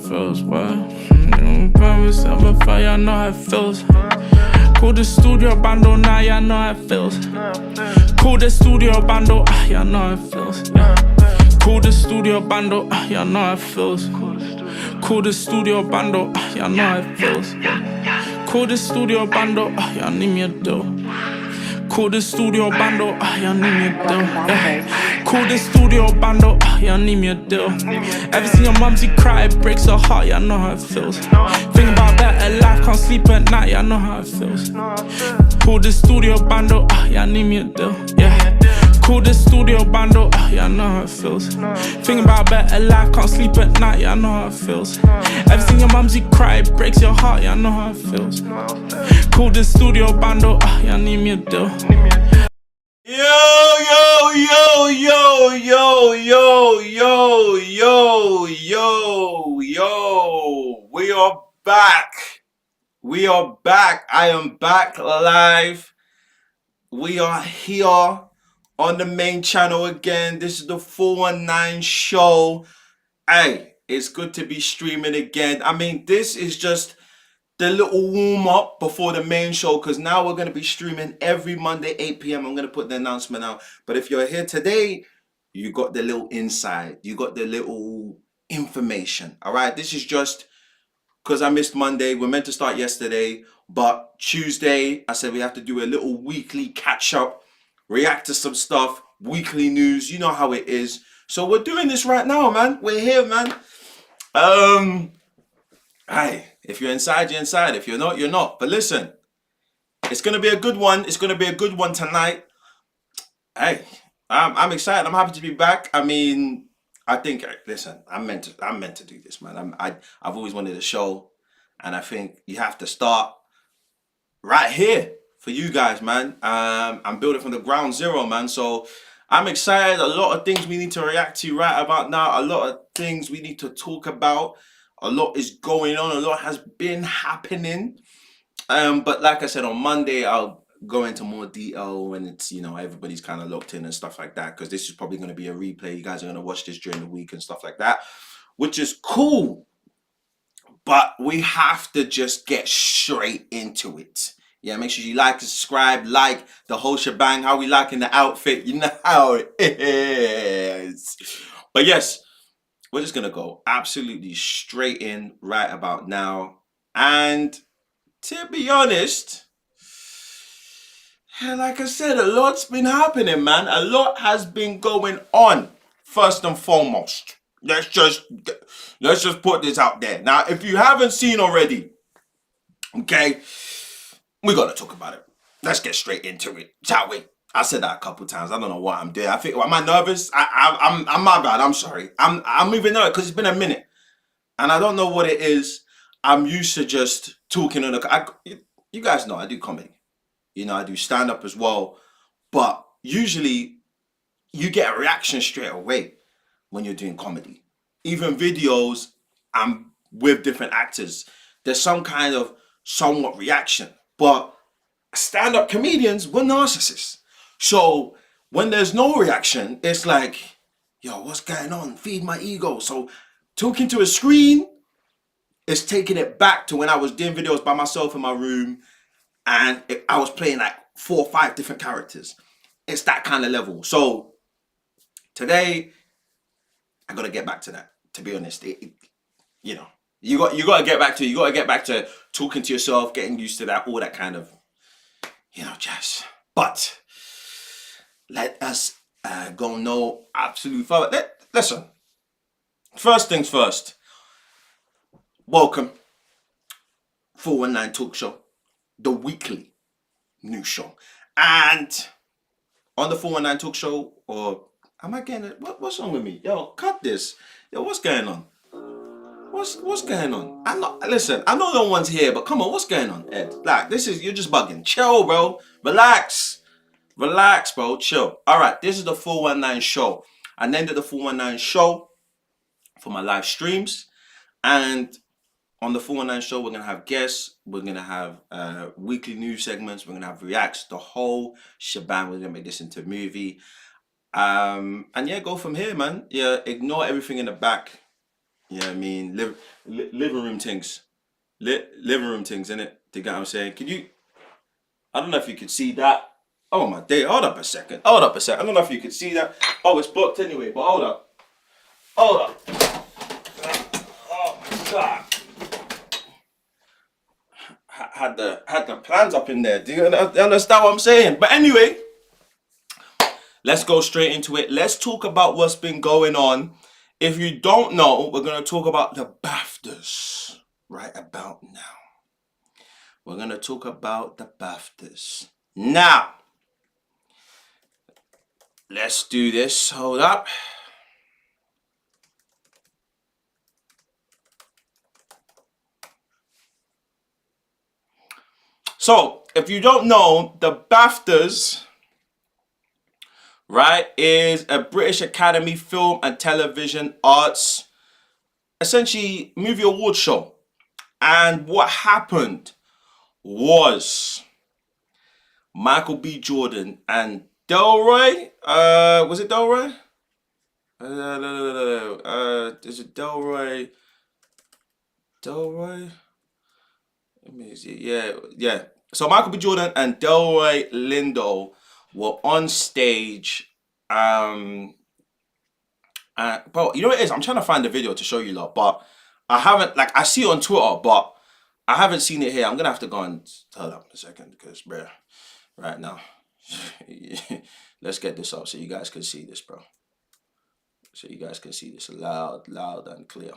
feels. What? Promise I'm a fire, y'all know how it feels. Call the studio bando, now y'all know how it feels. Call the studio bando, y'all know how it feels. Yeah. Call the studio bando, y'all know how it feels. Call the studio bando, y'all know how it feels. Call the studio bando, y'all need me a deal. Call the studio bando, y'all need me a deal. Yeah. Call the studio bando, y'all need me a deal. Ever seen your mumsy cry, it breaks her heart, y'all know how it feels. Think about better life, can't sleep at night, y'all know how it feels. Call the studio bando, y'all need me a deal. Yeah. Call the studio bando, y'all know how it feels. Thinking about better life, can't sleep at night, y'all know how it feels. Ever seen your mumsy cry, it breaks your heart, y'all know how it feels. Call the studio bando, y'all need me a deal. Yo. We are back. I am back live. We are here on the main channel again. This is the 419 show. Hey, it's good to be streaming again. I mean, this is just the little warm up before the main show, because now we're going to be streaming every Monday 8 p.m. I'm going to put the announcement out. But if you're here today, you got the little insight, you got the little information. All right, this is just because I missed Monday. We're meant to start yesterday, but Tuesday I said we have to do a little weekly catch up, react to some stuff, weekly news. You know how it is. So we're doing this right now, man. We're here, man. Hey, if you're inside, you're inside. If you're not, you're not. But listen, it's gonna be a good one. It's gonna be a good one tonight. Hey, I'm excited. I'm happy to be back. I mean, I think. Listen, I'm meant to do this, man. I've always wanted a show, and I think you have to start right here for you guys, man. I'm building from the ground zero, man. So I'm excited. A lot of things we need to react to right about now. A lot of things we need to talk about. A lot is going on. A lot has been happening. But like I said, on Monday, I'll go into more detail when it's, everybody's kind of locked in and stuff like that. Because this is probably going to be a replay. You guys are going to watch this during the week and stuff like that, which is cool. But we have to just get straight into it. Yeah, make sure you like and subscribe, like the whole shebang. How we liking the outfit? You know how it is. But yes, we're just gonna go absolutely straight in right about now. And to be honest, like I said, a lot's been happening, man. A lot has been going on. First and foremost, let's just put this out there. Now, if you haven't seen already, okay, we gotta talk about it. Let's get straight into it, shall we? I said that a couple times. I don't know what I'm doing. I think, am I nervous? I'm my bad. I'm sorry. I'm even nervous because it's been a minute, and I don't know what it is. I'm used to just talking on you guys know I do comedy. I do stand up as well, but usually you get a reaction straight away when you're doing comedy. Even videos, I'm with different actors. There's some kind of somewhat reaction, but stand up comedians, we're narcissists. So when there's no reaction, it's like, yo, what's going on? Feed my ego. So talking to a screen is taking it back to when I was doing videos by myself in my room and I was playing like 4 or 5 different characters. It's that kind of level. So today, I got to get back to that, to be honest. You got to get back to talking to yourself, getting used to that, all that kind of, jazz. But let us go no absolute further. Listen, first things first. Welcome, 419 Talk Show, the weekly news show. And on the 419 Talk Show, or am I getting it? What's wrong with me? Yo, cut this. Yo, what's going on? What's going on? I know no one's here, but come on, what's going on, Ed? Like, you're just bugging. Chill, bro. Relax, bro. Chill. All right, this is the 419 show. I named it the 419 show for my live streams. And on the 419 show, we're going to have guests. We're going to have weekly news segments. We're going to have reacts, the whole shebang. We're going to make this into a movie. And yeah, go from here, man. Yeah, ignore everything in the back. You know what I mean? Living room things. Living room things, innit? You get what I'm saying? Can you? I don't know if you could see that. Oh my day! Hold up a second. Hold up a second. I don't know if you could see that. Oh, it's blocked anyway. But hold up. Hold up. Oh my god. Had the plans up in there. Do you understand what I'm saying? But anyway, let's go straight into it. Let's talk about what's been going on. If you don't know, we're gonna talk about the BAFTAs right about now. We're gonna talk about the BAFTAs now. Let's do this. Hold up. So, if you don't know, the BAFTAs, right, is a British Academy Film and Television Arts, essentially movie award show. And what happened was Michael B. Jordan and Delroy, was it Delroy? Is it Delroy? Delroy? Let me see. Yeah. So Michael B. Jordan and Delroy Lindo were on stage. But you know what it is? I'm trying to find the video to show you lot, but I haven't, like, I see it on Twitter, but I haven't seen it here. I'm gonna have to go and hold up a second because, bro, right now, let's get this up so you guys can see this, bro. So you guys can see this loud and clear.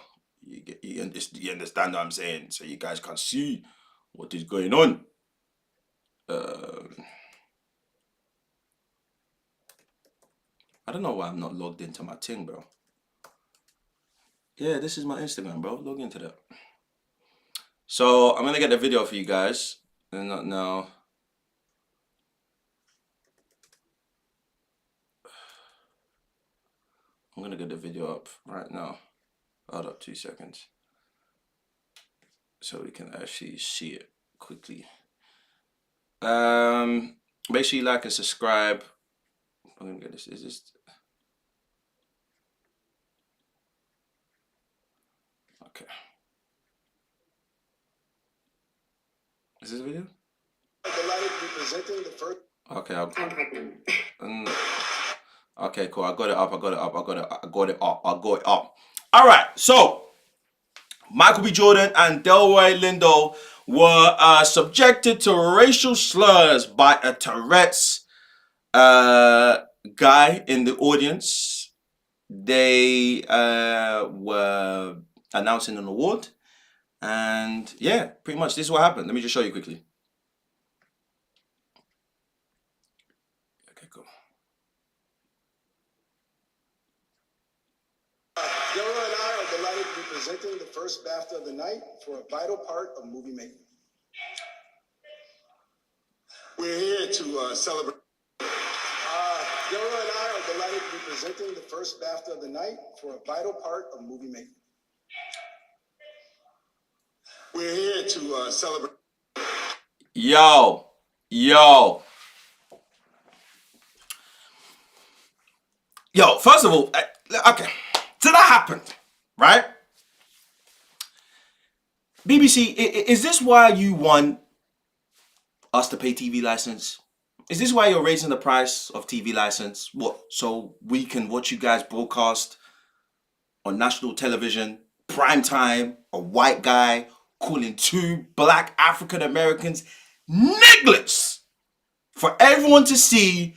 You understand what I'm saying? So you guys can see what is going on. I don't know why I'm not logged into my thing, bro. Yeah, this is my Instagram, bro. Log into that. So I'm gonna get the video for you guys. And not now. I'm gonna get the video up right now. Hold up 2 seconds. So we can actually see it quickly. Make sure you like and subscribe. I'm gonna get this. Is this? Okay. Is this a video? Okay. I'm pregnant. Okay, cool. I got it up. All right. So Michael B. Jordan and Delroy Lindo were subjected to racial slurs by a Tourette's guy in the audience. They were announcing an award, and yeah, pretty much this is what happened. Let me just show you quickly. Okay, cool. Delroy and I are delighted to be presenting the first BAFTA of the night for a vital part of movie making. We're here to celebrate. Delroy and I are delighted to be presenting the first BAFTA of the night for a vital part of movie making. We're here to celebrate. Yo. First of all, okay. So that happened, right? BBC, is this why you want us to pay TV license? Is this why you're raising the price of TV license? What? So we can watch you guys broadcast on national television, prime time, a white guy calling 2 black African Americans nigglets for everyone to see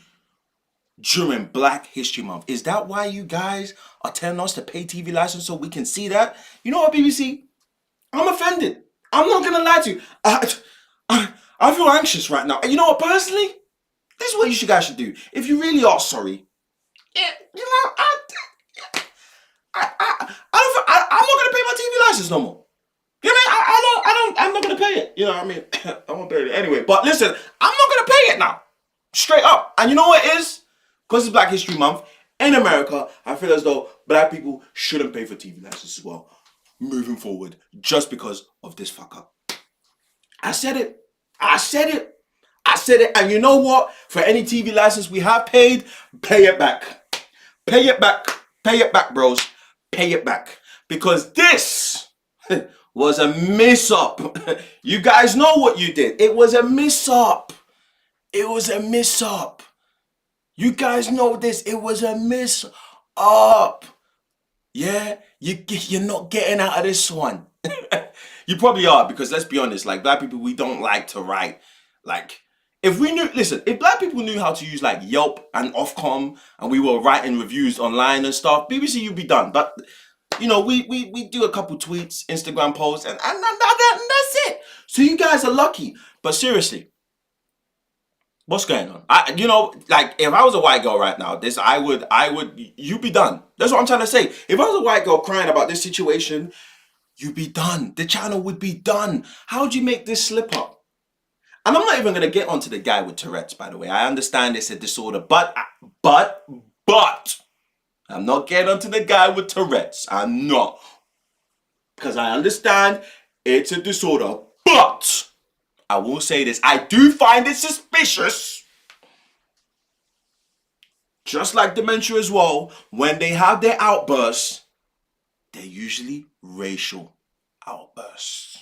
during Black History Month. Is that why you guys are telling us to pay TV license so we can see that? You know what, BBC? I'm offended. I'm not gonna lie to you. I feel anxious right now. And you know what, personally? This is what you guys should do. If you really are sorry, I'm not gonna pay my TV license no more. You know what I mean? I'm not gonna pay it. You know what I mean? I won't pay it anyway. But listen, I'm not gonna pay it now. Straight up. And you know what it is? Because it's Black History Month in America, I feel as though black people shouldn't pay for TV license as well. Moving forward, just because of this fuck up. I said it. And you know what? For any TV license we have paid, pay it back. Pay it back, bros. Pay it back. because this was a miss-up. You guys know what you did. It was a miss-up. It was a miss-up. You guys know this. It was a miss-up. Yeah, you're not getting out of this one. You probably are, because let's be honest, like, black people, we don't like to write. Like, if black people knew how to use like Yelp and Ofcom, and we were writing reviews online and stuff, BBC, you'd be done. But you know, we do a couple tweets, Instagram posts, and that's it. So you guys are lucky. But seriously, what's going on? Like, if I was a white girl right now, you'd be done. That's what I'm trying to say. If I was a white girl crying about this situation, you'd be done. The channel would be done. How'd you make this slip up? And I'm not even gonna get onto the guy with Tourette's, by the way. I understand it's a disorder, but I'm not getting onto the guy with Tourette's. I'm not. Because I understand it's a disorder, but I will say this. I do find it suspicious, just like dementia as well, when they have their outbursts, they're usually racial outbursts.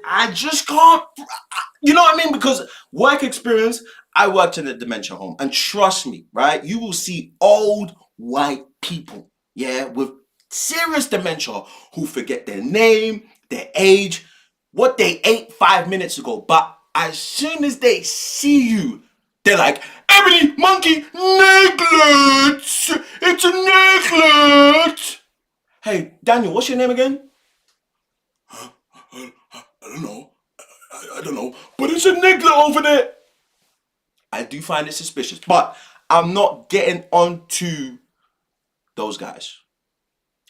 I just can't, you know what I mean? Because work experience, I worked in a dementia home, and trust me, right? You will see old white people, yeah, with serious dementia who forget their name, their age, what they ate 5 minutes ago. But as soon as they see you, they're like, Ebony, monkey, necklace! It's a necklace! Hey, Daniel, what's your name again? I don't know. I don't know. But it's a nigger over there. I do find it suspicious. But I'm not getting onto those guys.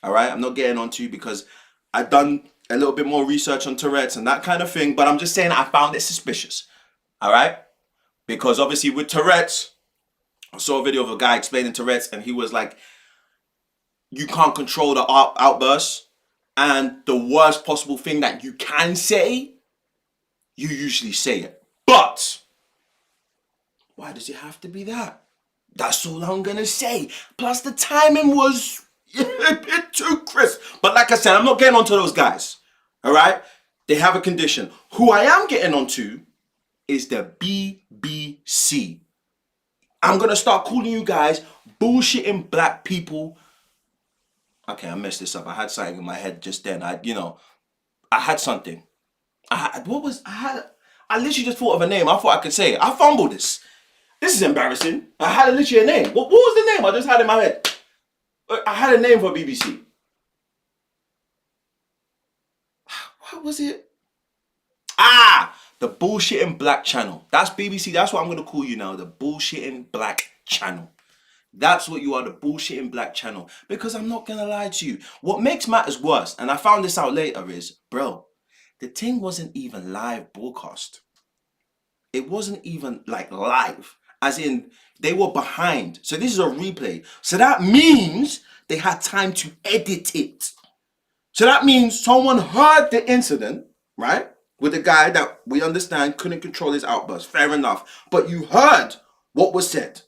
Alright? I'm not getting onto, because I've done a little bit more research on Tourette's and that kind of thing. But I'm just saying I found it suspicious. Alright? Because obviously with Tourette's, I saw a video of a guy explaining Tourette's, and he was like, you can't control the outbursts. And the worst possible thing that you can say, you usually say it. But why does it have to be that? That's all I'm gonna say. Plus the timing was a bit too crisp. But like I said, I'm not getting onto those guys. Alright? They have a condition. Who I am getting onto is the BBC. I'm gonna start calling you guys bullshitting black people. Okay, I messed this up. I had something in my head just then. I had something. I literally just thought of a name. I thought I could say it. I fumbled this. This is embarrassing. I had literally a name. What was the name I just had in my head? I had a name for BBC. What was it? The bullshitting black channel. That's BBC. That's what I'm going to call you now. The bullshitting black channel. That's what you are, the bullshitting black channel. Because I'm not gonna lie to you. What makes matters worse, and I found this out later, is, bro, the thing wasn't even live broadcast. It wasn't even like live. As in, they were behind. So this is a replay. So that means they had time to edit it. So that means someone heard the incident, right? With the guy that we understand couldn't control his outburst. Fair enough. But you heard what was said.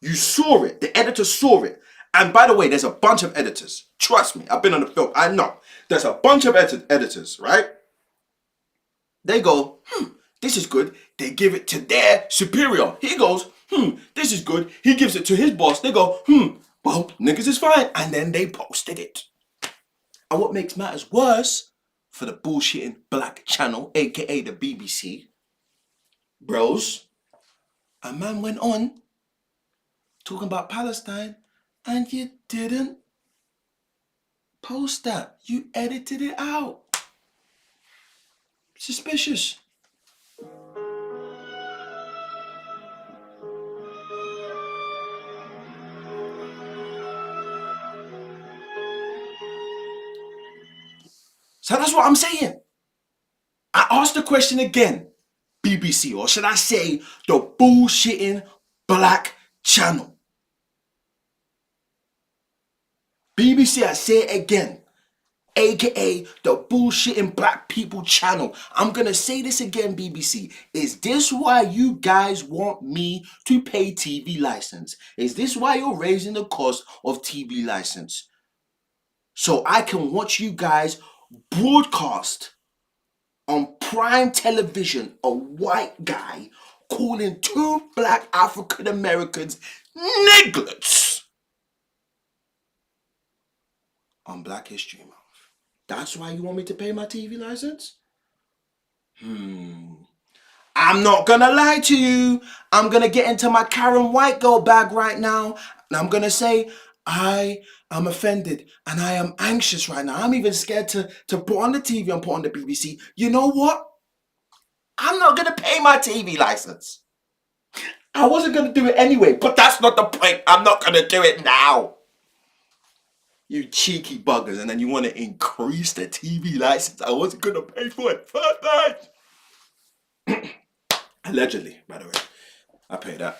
You saw it. The editor saw it. And by the way, there's a bunch of editors. Trust me, I've been on the film. I know. There's a bunch of editors, right? They go, this is good. They give it to their superior. He goes, this is good. He gives it to his boss. They go, well, niggas is fine. And then they posted it. And what makes matters worse for the bullshitting black channel, aka the BBC, bros, a man went on talking about Palestine, and you didn't post that. You edited it out. Suspicious. So that's what I'm saying. I asked the question again, BBC, or should I say the bullshitting black channel. BBC, I say it again. aka the bullshitting black people channel. I'm gonna say this again, BBC. Is this why you guys want me to pay TV license? Is this why you're raising the cost of TV license? So I can watch you guys broadcast on prime television a white guy calling two black African Americans nigglets on Black History Month. That's why you want me to pay my TV license? I'm not gonna lie to you. I'm gonna get into my Karen White girl bag right now, and I'm gonna say I am offended and I am anxious right now. I'm even scared to put on the TV and put on the BBC. You know what? I'm not gonna pay my TV license. I wasn't gonna do it anyway, but that's not the point. I'm not gonna do it now. You cheeky buggers, and then you want to increase the TV license. I wasn't gonna pay for it first time. Allegedly, by the way, I paid that.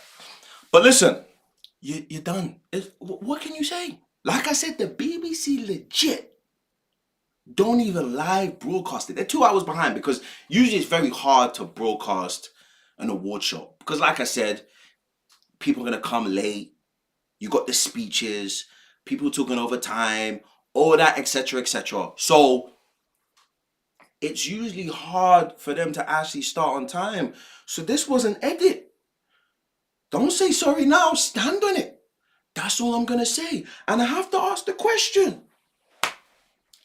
But listen, you're done. What can you say? Like I said, the BBC legit don't even live broadcast it. They're 2 hours behind because usually it's very hard to broadcast an award show. Because like I said, people are gonna come late. You got the speeches, people talking over time, all that, etc., etc. So it's usually hard for them to actually start on time. So this was an edit. Don't say sorry now, stand on it. That's all I'm gonna say. And I have to ask the question.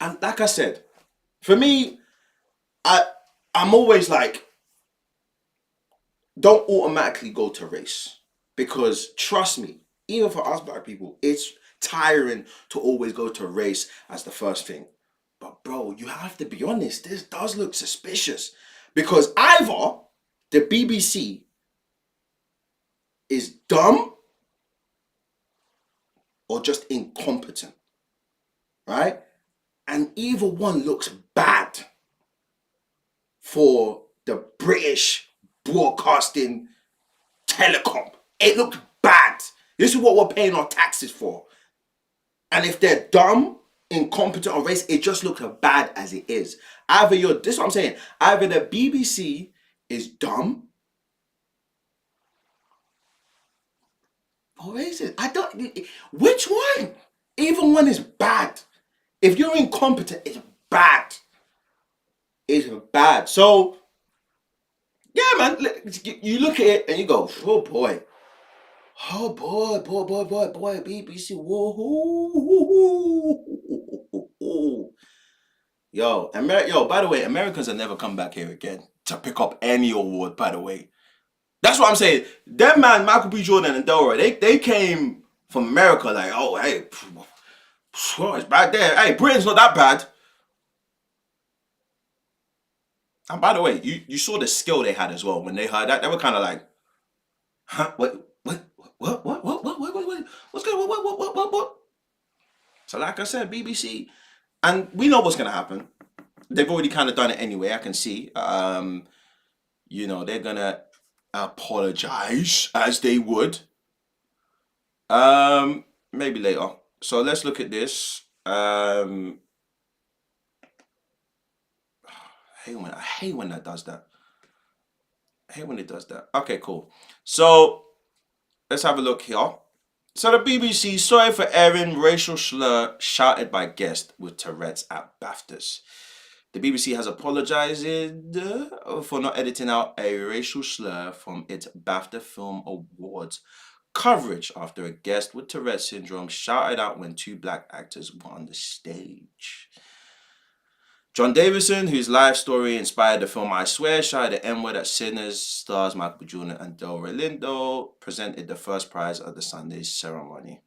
And like I said, for me, I'm always like, don't automatically go to race. Because trust me, even for us black people, it's tiring to always go to race as the first thing. But bro, you have to be honest, this does look suspicious. Because either the BBC is dumb or just incompetent, right? And either one looks bad for the British broadcasting telecom. It looks bad. This is what we're paying our taxes for. And if they're dumb, incompetent, or racist, it just looks as bad as it is. This is what I'm saying. Either the BBC is dumb or racist. Which one? Even one is bad. If you're incompetent, it's bad. It's bad. So, yeah, man, you look at it and you go, oh boy. Oh boy, BBC, whoa. Yo, by the way, Americans will never come back here again to pick up any award, by the way. That's what I'm saying. Them man, Michael B. Jordan and Delroy, they came from America like, oh, hey, it's bad there. Hey, Britain's not that bad. And by the way, you saw the skill they had as well. When they heard that, they were kind of like, huh? What? What's going on? What? So like I said, BBC, and we know what's going to happen. They've already kind of done it anyway, I can see. They're going to apologize as they would. Maybe later. So let's look at this. I hate when that does that. I hate when it does that. Okay, cool. So let's have a look here. So the BBC, sorry for airing racial slur shouted by guest with Tourette's at BAFTAs. The BBC has apologized for not editing out a racial slur from its BAFTA Film Awards coverage after a guest with Tourette's syndrome shouted out when two black actors were on the stage. John Davison, whose life story inspired the film I Swear, shouted the N-word at Sinners, stars Michael B. Jordan and Delroy Lindo, presented the first prize at the Sunday's ceremony.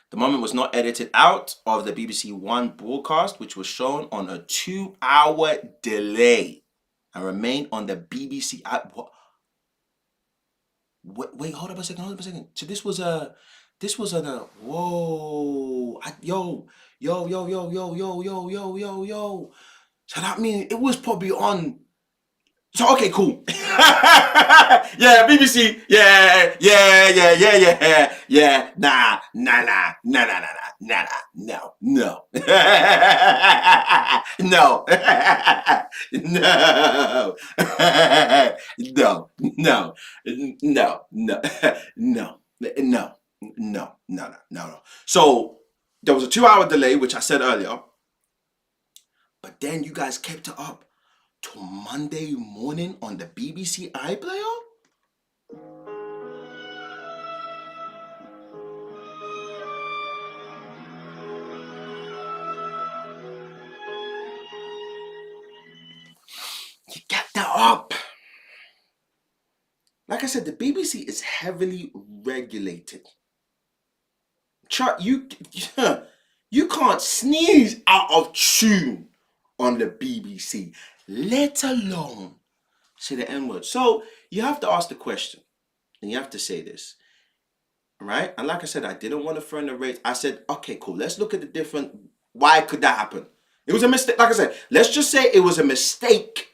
The moment was not edited out of the BBC One broadcast, which was shown on a 2-hour delay and remained on the BBC app. What? Wait, hold up a second. So this was whoa, yo. So that means it was probably on. So okay, cool. Yeah, BBC. Yeah. Nah. no, no, no, no, no, no, no. So there was a 2 hour delay, which I said earlier, but then you guys kept it up till Monday morning on the BBC iPlayer. You get that up. Like I said, the BBC is heavily regulated. You can't sneeze out of tune on the BBC, let alone say the N-word. So you have to ask the question, and you have to say this, right? And like I said, I didn't want to throw in the race. I said, okay, cool. Let's look at the different. Why could that happen? It was a mistake. Like I said, let's just say it was a mistake.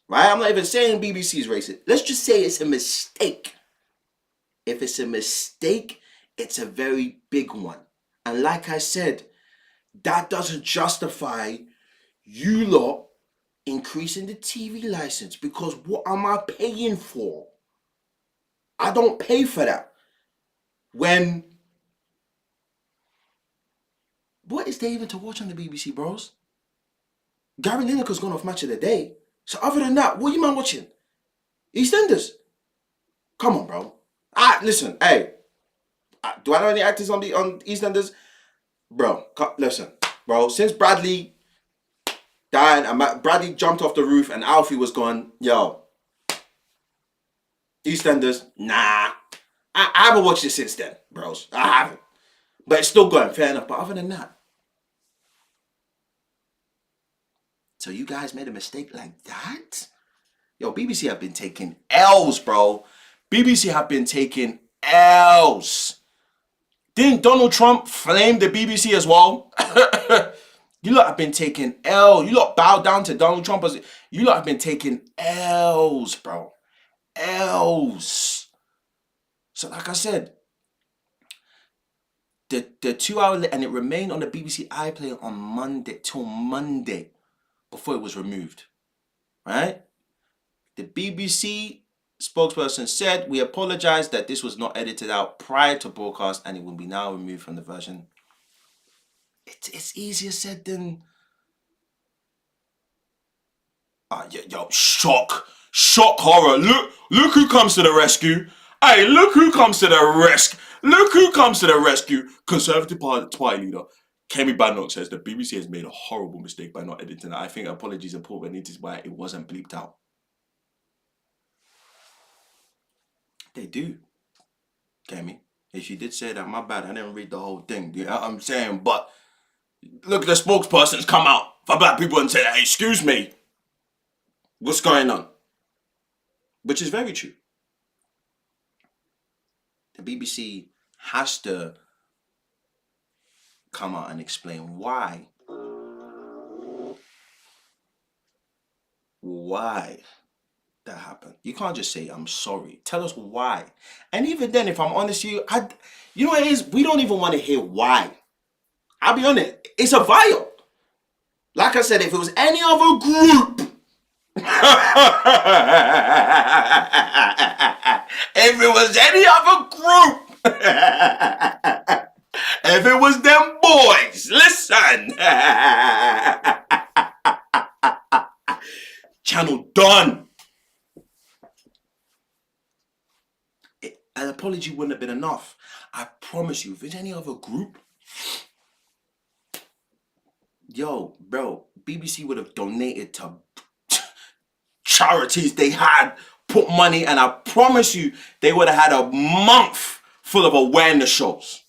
Right? I'm not even saying BBC is racist. Let's just say it's a mistake. If it's a mistake, it's a very big one. And like I said, that doesn't justify you lot increasing the TV license, because what am I paying for? I don't pay for that. What is there even to watch on the BBC, bros? Gary Lineker's gone off Match of the Day. So other than that, what are you man watching? EastEnders. Come on, bro. Listen, hey. Do I know any actors on EastEnders? Bro, listen. Bro, since Bradley died and Bradley jumped off the roof and Alfie was gone, yo. EastEnders, nah. I haven't watched it since then, bros. I haven't. But it's still going, fair enough. But other than that. So you guys made a mistake like that? Yo, BBC have been taking L's, bro. BBC have been taking L's. Didn't Donald Trump flame the BBC as well? You lot have been taking L's. You lot bowed down to Donald Trump. You lot have been taking L's, bro. L's. So like I said, the 2 hour, and it remained on the BBC iPlayer on Monday, till Monday, before it was removed, right? The BBC spokesperson said, we apologize that this was not edited out prior to broadcast and it will be now removed from the version. It's easier said than... Yo, shock horror. Look who comes to the rescue. Hey, look who comes to the rescue. Conservative Party leader Kemi Badnoch says the BBC has made a horrible mistake by not editing it. I think apologies are important, but it is why it wasn't bleeped out. They do, Kemi. If you did say that, my bad. I didn't read the whole thing. You know what I'm saying? But look, the spokespersons come out for black people and say, hey, excuse me, what's going on? Which is very true. The BBC has to come out and explain why that happened. You can't just say, I'm sorry. Tell us why. And even then, if I'm honest with you, you know what it is? We don't even want to hear why. I'll be honest. It's a vial. Like I said, if it was any other group, if it was any other group, if it was them boys, listen. Channel done. An apology wouldn't have been enough. I promise you, if it's any other group, yo, bro, BBC would have donated to charities they had, put money, and I promise you, they would have had a month full of awareness shows.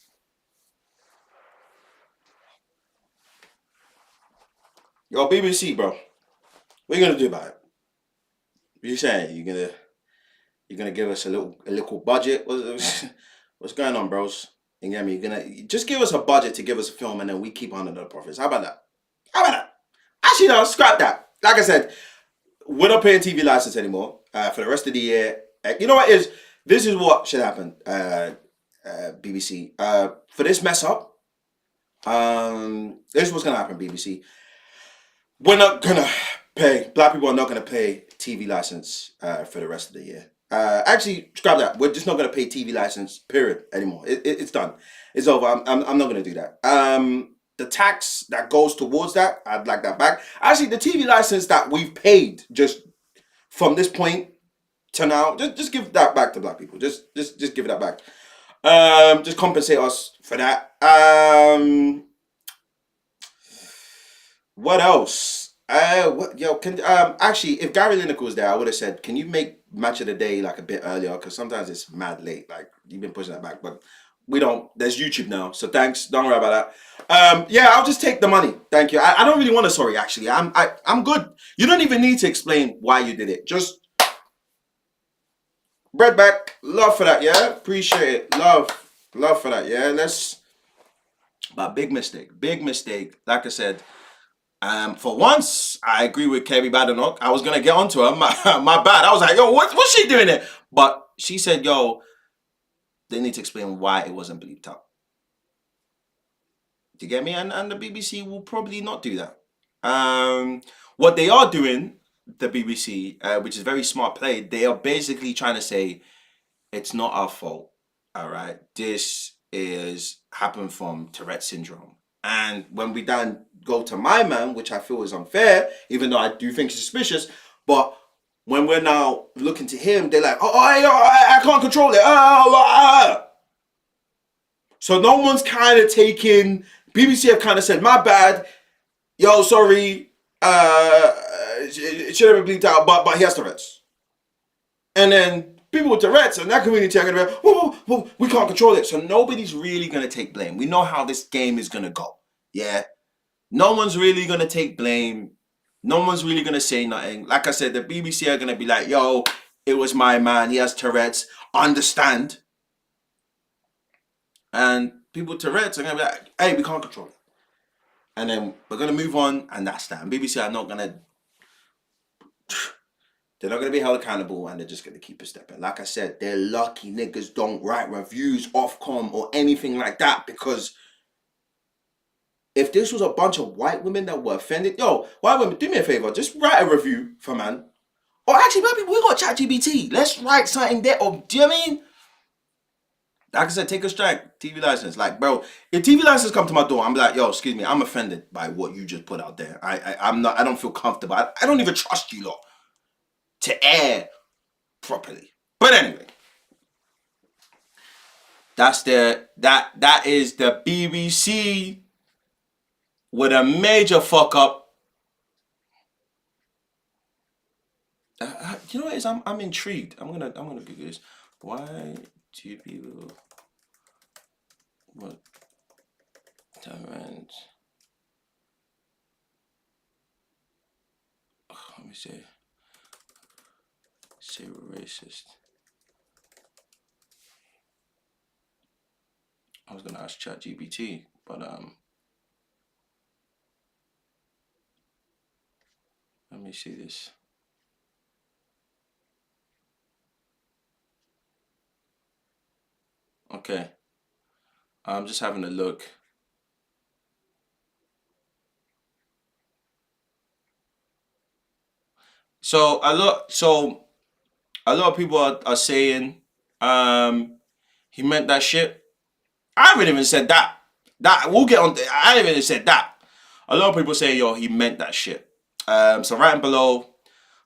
Yo, BBC, bro, what are you gonna do about it? What you saying? You're gonna give us a little budget? What's going on, bros? You get me? You're gonna just give us a budget to give us a film, and then we keep under the profits. How about that? Actually, no, scrap that. Like I said, we're not paying TV license anymore for the rest of the year. You know what is? This is what should happen, BBC. For this mess up, This is what's gonna happen, BBC. We're not gonna pay. Black people are not gonna pay TV license for the rest of the year. Actually, scrap that. We're just not gonna pay TV license. Period. Anymore. It's done. It's over. I'm not gonna do that. The tax that goes towards that, I'd like that back. Actually, the TV license that we've paid just from this point to now, just give that back to black people. Just give that back. Just compensate us for that. What else? Can actually, if Gary Lineker was there, I would have said, can you make match of the day like a bit earlier? Because sometimes it's mad late. Like you've been pushing that back, but we don't. There's YouTube now, so thanks. Don't worry about that. Yeah, I'll just take the money. Thank you. I don't really want a sorry. Actually, I'm good. You don't even need to explain why you did it. Just bread back. Love for that. Yeah, appreciate it. Love for that. Yeah, let's. But big mistake. Big mistake. Like I said. For once, I agree with Kerry Badenoch. I was gonna get onto her. My bad. I was like, yo, what's she doing there? But she said, yo, they need to explain why it wasn't bleeped out. Do you get me? And the BBC will probably not do that. What they are doing, the BBC, which is very smart play, they are basically trying to say it's not our fault. All right, this is happened from Tourette syndrome. And when we then go to my man, which I feel is unfair, even though I do think it's suspicious, but when we're now looking to him, they're like, I can't control it. So no one's kind of taking, BBC have kind of said, my bad, yo, sorry, it should have been bleeped out, but he has Tourette's. And then people with Tourette's and that community are going to be like, whoa, we can't control it. So nobody's really going to take blame. We know how this game is going to go. Yeah. No one's really going to take blame. No one's really going to say nothing. Like I said, the BBC are going to be like, yo, it was my man. He has Tourette's. Understand. And people with Tourette's are going to be like, hey, we can't control it. And then we're going to move on. And that's that. And BBC are not going to... They're not going to be held accountable and they're just going to keep it stepping. Like I said, they're lucky niggas don't write reviews, Ofcom, or anything like that. Because if this was a bunch of white women that were offended, yo, white women, do me a favor, just write a review for man. Or actually, maybe we got ChatGPT. Let's write something there. Or, do you know what I mean? Like I said, take a strike, TV license. Like, bro, if TV license come to my door, I'm like, yo, excuse me, I'm offended by what you just put out there. I don't feel comfortable. I don't even trust you lot to air properly. But anyway, that is the BBC with a major fuck up. You know what it is? I'm intrigued. I'm gonna Google this. Why do people what tyrant? Let me say racist. I was gonna ask ChatGPT, but let me see this. Okay, I'm just having a look. So a lot of people are saying he meant that shit. I haven't even said that. That we'll get on. I haven't even said that. A lot of people say, yo, he meant that shit. So right below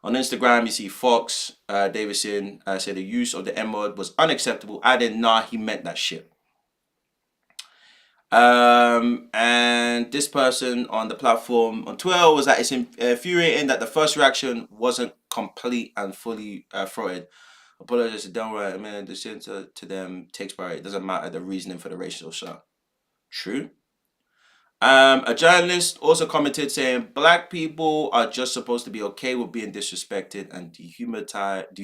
on Instagram, you see Fox Davison said the use of the M word was unacceptable. Adding, nah, he meant that shit. And this person on the platform on Twitter was that it's infuriating that the first reaction wasn't complete and fully throated. Apologize, don't worry. I mean, the censor to them takes priority. It doesn't matter the reasoning for the racial slur. True. A journalist also commented saying black people are just supposed to be okay with being disrespected and dehumanized.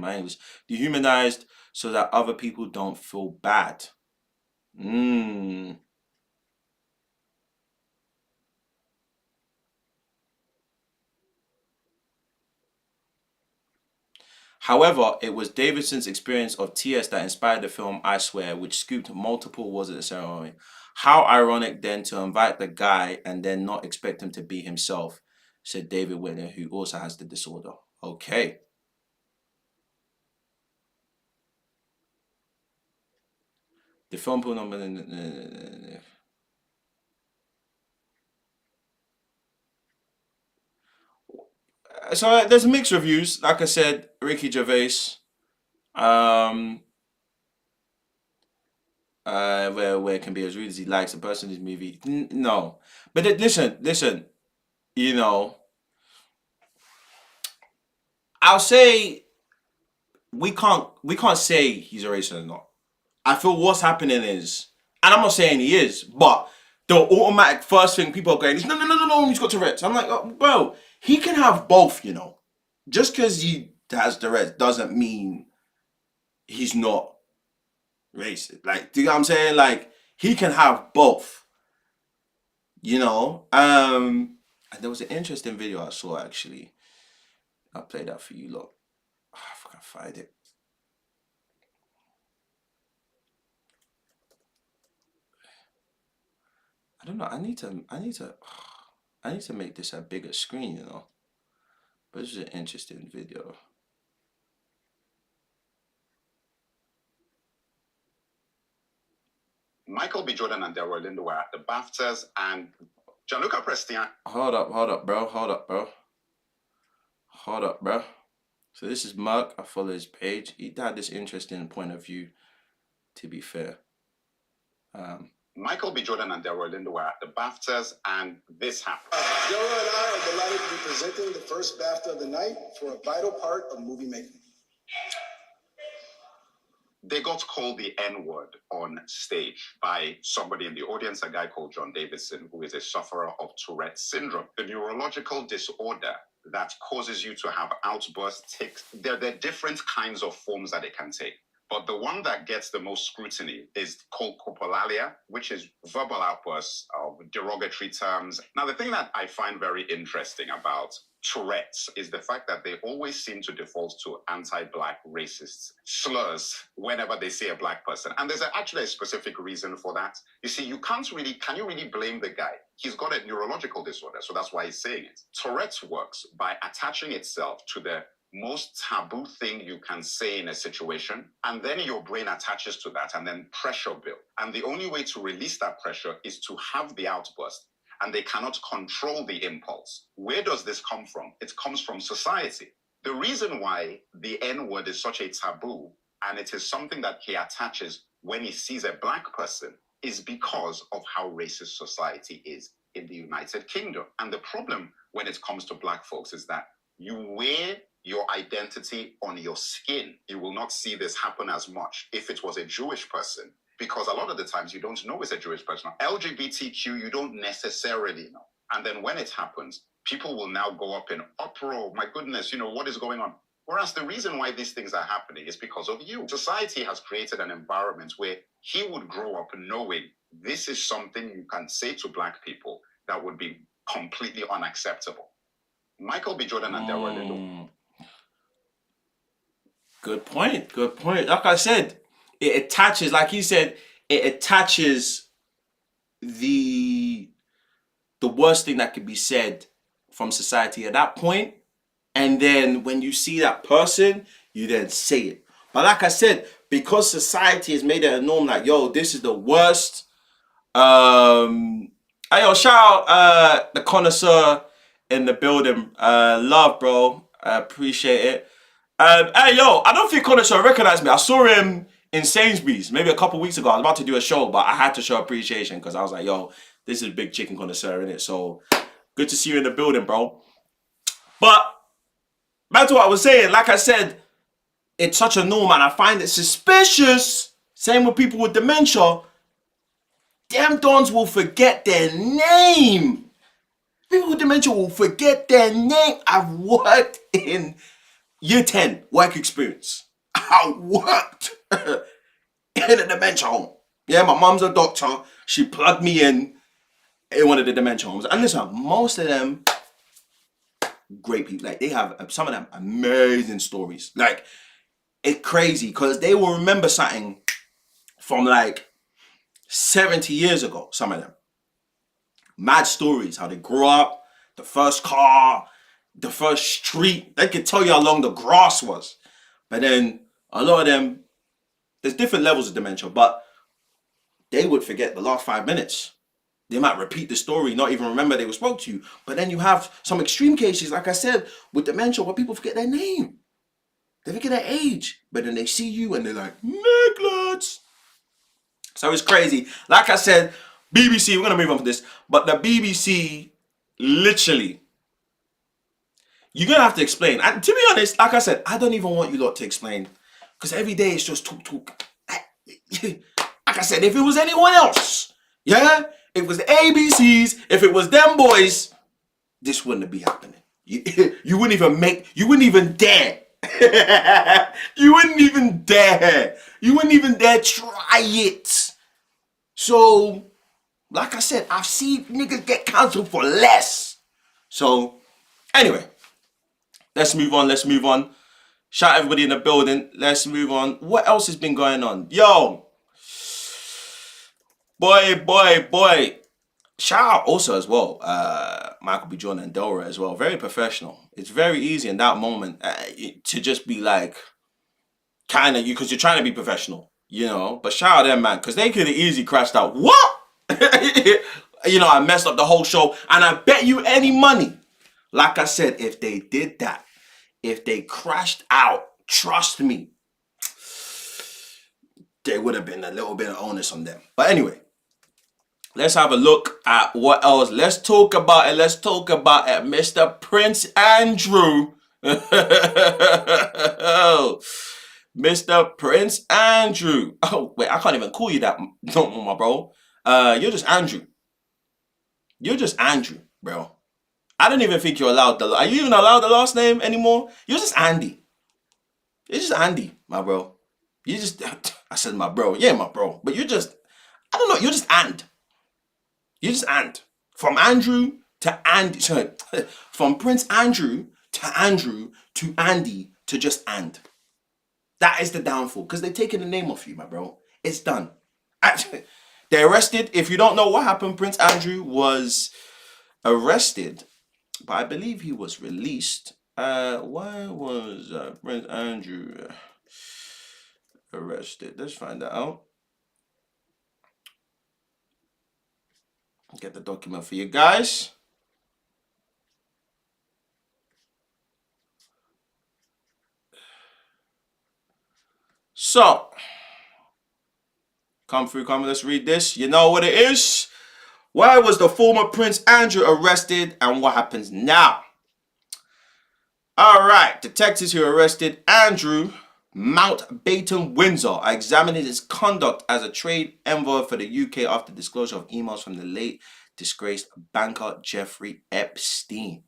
My English. Dehumanized so that other people don't feel bad. However, it was Davidson's experience of TS that inspired the film I Swear, which scooped multiple awards at the ceremony. How ironic then to invite the guy and then not expect him to be himself, said David Whitney, who also has the disorder. Okay. The film pool number. So there's mixed reviews. Like I said, Ricky Gervais. Where it can be as rude as he likes. The person in this movie. No. But listen. You know, I'll say we can't say he's a racist or not. I feel what's happening is, and I'm not saying he is, but the automatic first thing people are going is no, he's got Tourette's. I'm like, oh, bro, he can have both, you know. Just because he has Tourette's doesn't mean he's not racist. Like, do you know what I'm saying? Like, he can have both. You know? And there was an interesting video I saw actually. I'll play that for you lot. Oh, if I can find it. I don't know. I need to make this a bigger screen, you know. But this is an interesting video. Michael B. Jordan and Delroy Lindo were at the BAFTAs, and Gianluca Prestiani. Hold up, bro. So this is Mark. I follow his page. He had this interesting point of view, to be fair. Michael B. Jordan and Delroy Lindo were at the BAFTAs, and this happened. Delroy and I are delighted to be presenting the first BAFTA of the night for a vital part of movie making. They got called the N-word on stage by somebody in the audience, a guy called John Davidson, who is a sufferer of Tourette's syndrome, a neurological disorder that causes you to have outburst tics. There are different kinds of forms that it can take. But the one that gets the most scrutiny is called copulalia, which is verbal outbursts of derogatory terms. Now, the thing that I find very interesting about Tourette's is the fact that they always seem to default to anti-Black racist slurs whenever they see a Black person. And there's actually a specific reason for that. You see, can you really blame the guy? He's got a neurological disorder, so that's why he's saying it. Tourette's works by attaching itself to the most taboo thing you can say in a situation, and then your brain attaches to that, and then pressure builds. And the only way to release that pressure is to have the outburst, and they cannot control the impulse. Where does this come from? It comes from society. The reason why the N-word is such a taboo, and it is something that he attaches when he sees a Black person, is because of how racist society is in the United Kingdom. And the problem when it comes to Black folks is that you wear your identity on your skin. You will not see this happen as much if it was a Jewish person, because a lot of the times you don't know it's a Jewish person. LGBTQ, you don't necessarily know. And then when it happens, people will now go up in uproar. My goodness, what is going on? Whereas the reason why these things are happening is because of you. Society has created an environment where he would grow up knowing this is something you can say to Black people that would be completely unacceptable. Michael B. Jordan and Delroy Lindo. Good point. Like I said, it attaches, like he said, it attaches the worst thing that could be said from society at that point. And then when you see that person, you then say it. But like I said, because society has made it a norm, like, yo, this is the worst. Yo, shout out the connoisseur in the building. Love, bro. I appreciate it. Hey, yo, I don't think Connoisseur recognized me. I saw him in Sainsbury's maybe a couple weeks ago. I was about to do a show, but I had to show appreciation because I was like, yo, this is big chicken connoisseur, innit? So good to see you in the building, bro. But back to what I was saying, like I said, it's such a norm, and I find it suspicious. Same with people with dementia. Them dons will forget their name. People with dementia will forget their name. I've worked in Year 10 work experience. I worked in a dementia home. Yeah, my mom's a doctor. She plugged me in one of the dementia homes. And listen, most of them, great people. Like, they have some of them amazing stories. Like, it's crazy because they will remember something from like 70 years ago. Some of them mad stories, how they grew up, the first car, the first street. They could tell you how long the grass was. But then a lot of them, there's different levels of dementia, but they would forget the last 5 minutes. They might repeat the story, not even remember they were spoke to you. But then you have some extreme cases, like I said, with dementia, where people forget their name. They forget their age. But then they see you and they're like, Nicholas. So it's crazy. Like I said, BBC, we're going to move on from this, but the BBC, literally, you're going to have to explain. And to be honest, like I said, I don't even want you lot to explain, because every day it's just talk. Like I said, if it was anyone else, yeah, if it was the ABCs, if it was them boys, this wouldn't be happening. You wouldn't even dare. You wouldn't even dare. You wouldn't even dare try it. So, like I said, I've seen niggas get cancelled for less. So, anyway, let's move on. Shout out everybody in the building. Let's move on. What else has been going on? Yo. Boy. Shout out also as well, Michael B. Jordan and Dora as well. Very professional. It's very easy in that moment to just be like, kind of, because you're trying to be professional, you know. But shout out them, man, because they could have easily crashed out. What? You know, I messed up the whole show, and I bet you any money, like I said, if they did that, if they crashed out, trust me, there would have been a little bit of onus on them. But anyway, let's have a look at what else. Let's talk about it, Mr. Prince Andrew. Mr. Prince Andrew. Oh, wait, I can't even call you that no more, my bro. You're just Andrew. You're just Andrew, bro. I don't even think you're allowed are you even allowed the last name anymore? You're just Andy. You're just Andy, my bro. You just, I said my bro. Yeah, my bro. But you're just, I don't know, you're just And. You're just And. From Andrew to Andy. Sorry, from Prince Andrew to Andy to just And. That is the downfall, because they're taking the name off you, my bro. It's done. They arrested. If you don't know what happened, Prince Andrew was arrested, but I believe he was released. Why was Prince Andrew arrested? Let's find that out. Get the document for you guys. So, come through, let's read this. You know what it is? Why was the former Prince Andrew arrested, and what happens now? All right, detectives who arrested Andrew Mountbatten Windsor are examining his conduct as a trade envoy for the UK after disclosure of emails from the late disgraced banker Jeffrey Epstein.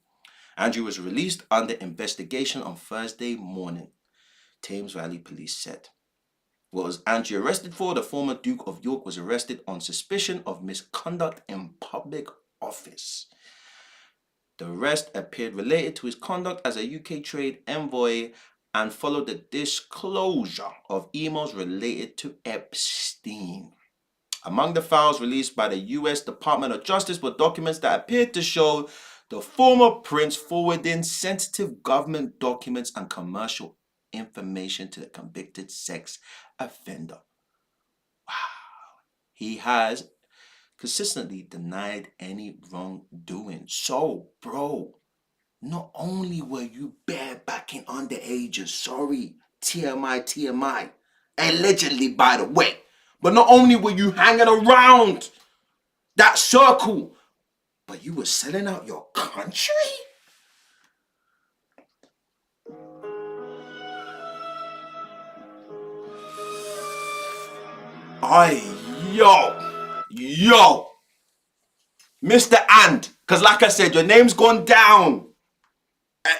Andrew was released under investigation on Thursday morning, Thames Valley Police said. What was Andrew arrested for? The former Duke of York was arrested on suspicion of misconduct in public office. The arrest appeared related to his conduct as a UK trade envoy and followed the disclosure of emails related to Epstein. Among the files released by the US Department of Justice were documents that appeared to show the former prince forwarding sensitive government documents and commercial information to the convicted sex offender. Wow. He has consistently denied any wrongdoing. So, bro, not only were you barebacking underages, sorry, TMI, allegedly, by the way, but not only were you hanging around that circle, but you were selling out your country? Yo, Mr. And, because like I said, your name's gone down.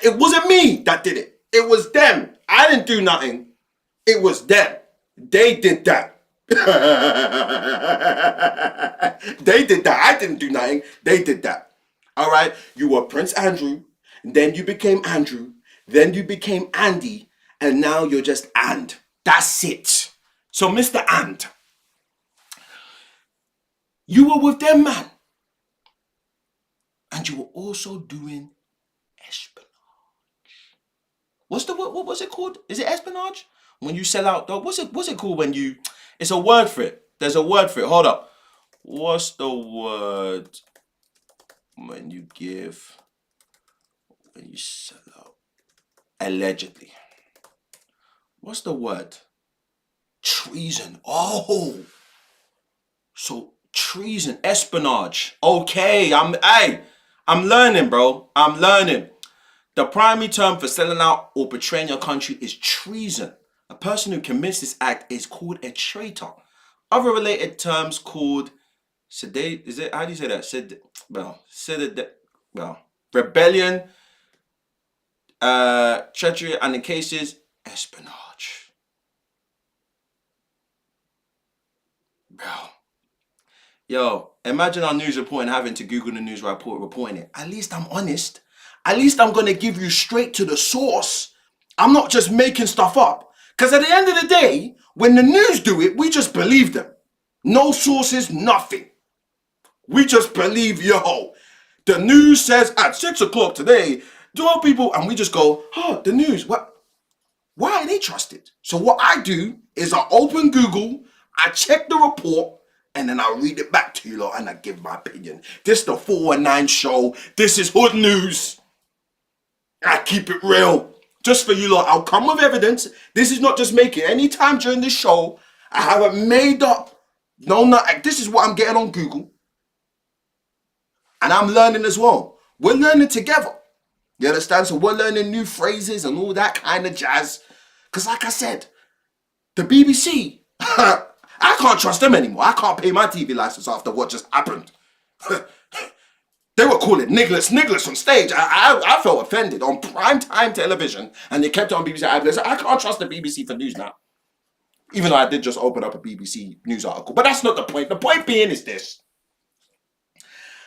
It wasn't me that did it. It was them. I didn't do nothing. It was them. They did that. They did that. I didn't do nothing. They did that. All right? You were Prince Andrew, then you became Andrew, then you became Andy, and now you're just And. That's it. So, Mr. And, you were with them, man. And you were also doing espionage. What was it called? Is it espionage? When you sell out, what's it called when you, it's a word for it. There's a word for it. Hold up. What's the word when you sell out? Allegedly. What's the word? Treason. Oh. So treason, espionage. Okay, I'm learning, bro. I'm learning. The primary term for selling out or betraying your country is treason. A person who commits this act is called a traitor. Other related terms called sedate. Is it, how do you say that? Rebellion, treachery, and in cases, espionage. Bro. Yo, imagine our news reporting having to Google the news report reporting it. At least I'm honest. At least I'm going to give you straight to the source. I'm not just making stuff up. Because at the end of the day, when the news do it, we just believe them. No sources, nothing. We just believe, yo, the news says at 6 o'clock today, 12 people, and we just go, oh, the news, what? Why are they trusted? So what I do is I open Google, I check the report, and then I read it back to you lot and I give my opinion. This is the 419 show. This is hood news. I keep it real. Just for you lot, I'll come with evidence. This is not just making. Anytime during this show, I haven't made up. No, this is what I'm getting on Google. And I'm learning as well. We're learning together. You understand? So we're learning new phrases and all that kind of jazz. Because like I said, the BBC, I can't trust them anymore. I can't pay my TV license after what just happened. They were calling nigglers on stage. I felt offended on primetime television, and they kept it on BBC. I can't trust the BBC for news now. Even though I did just open up a BBC news article. But that's not the point. The point being is this.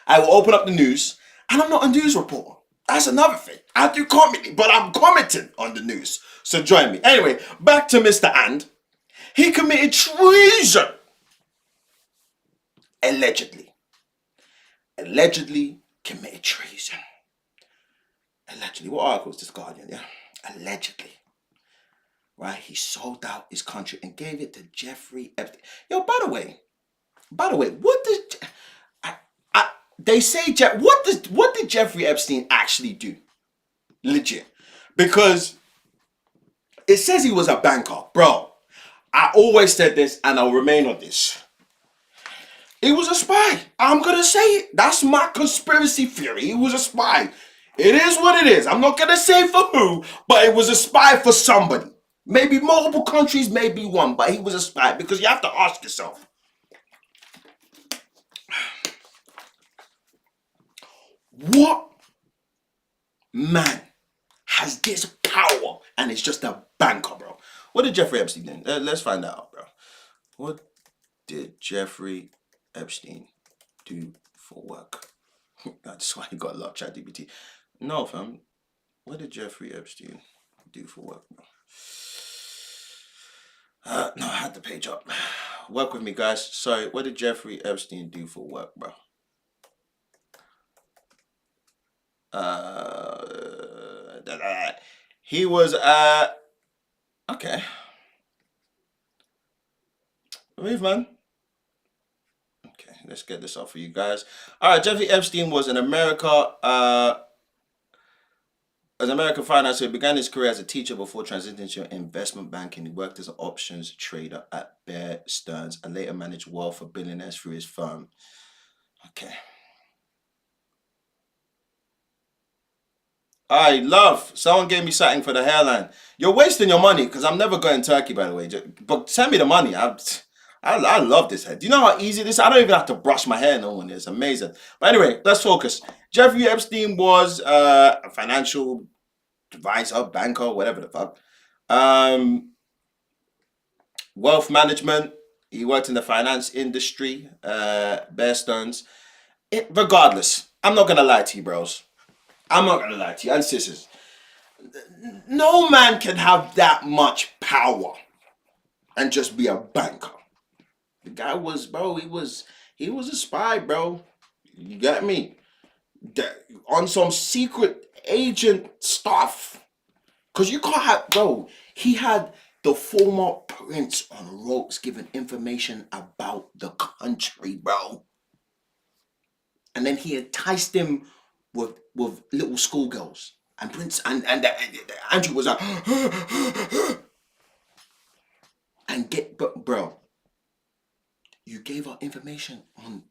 I will open up the news, and I'm not a news reporter. That's another thing. I do commenting, but I'm commenting on the news. So join me. Anyway, back to Mr. And. He committed treason. Allegedly committed treason. Allegedly. What article is this, Guardian? Yeah. Allegedly. Right? He sold out his country and gave it to Jeffrey Epstein. Yo, by the way, what did they say? What did Jeffrey Epstein actually do? Legit, because it says he was a banker, bro. I always said this, and I'll remain on this. He was a spy. I'm gonna say it. That's my conspiracy theory. He was a spy. It is what it is. I'm not gonna say for who, but it was a spy for somebody. Maybe multiple countries, maybe one, but he was a spy, because you have to ask yourself, what man has this power and is just a banker, bro? What did Jeffrey Epstein do? Let's find out, bro. What did Jeffrey Epstein do for work? That's why he got a lot of ChatGPT. No, fam. What did Jeffrey Epstein do for work, bro? No, I had the page up. Work with me, guys. Sorry, what did Jeffrey Epstein do for work, bro? He was okay. Move, man. Okay, let's get this off for you guys. All right, Jeffrey Epstein was an American financier. He began his career as a teacher before transitioning to investment banking. He worked as an options trader at Bear Stearns and later managed wealth for billionaires through his firm. Okay. I love. Someone gave me something for the hairline. You're wasting your money because I'm never going to Turkey, by the way. But send me the money. I love this hair. Do you know how easy this is? I don't even have to brush my hair no one. It's amazing. But anyway, let's focus. Jeffrey Epstein was a financial advisor, banker, whatever the fuck. Wealth management. He worked in the finance industry. Bear Stearns. Regardless, I'm not going to lie to you, bros. I'm not gonna lie to you, and sisters. No man can have that much power and just be a banker. The guy was, bro. He was a spy, bro. You got me? On some secret agent stuff. Cause you can't have, bro. He had the former prince on ropes giving information about the country, bro. And then he enticed him with little schoolgirls. And Prince and Andrew was like, and get, but bro, you gave out information on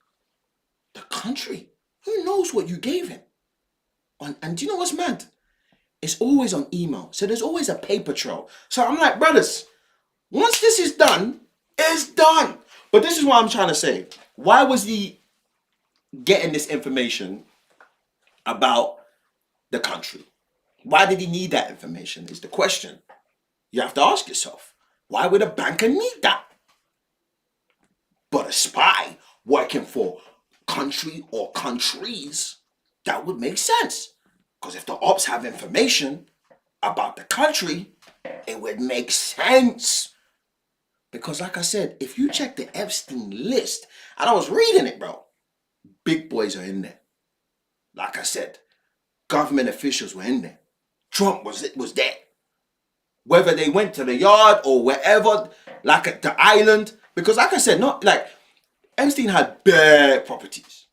the country. Who knows what you gave him? And do you know what's mad? It's always on email. So there's always a paper trail. So I'm like, brothers, once this is done, it's done. But this is what I'm trying to say. Why was he getting this information about the country? Why did he need that information is the question. You have to ask yourself. Why would a banker need that? But a spy working for country or countries, that would make sense. Because if the ops have information about the country, it would make sense. Because like I said, if you check the Epstein list, and I was reading it, bro, big boys are in there. Like I said, government officials were in there. Trump was there. Whether they went to the yard or wherever, like at the island, because like I said, not like Epstein had bare properties.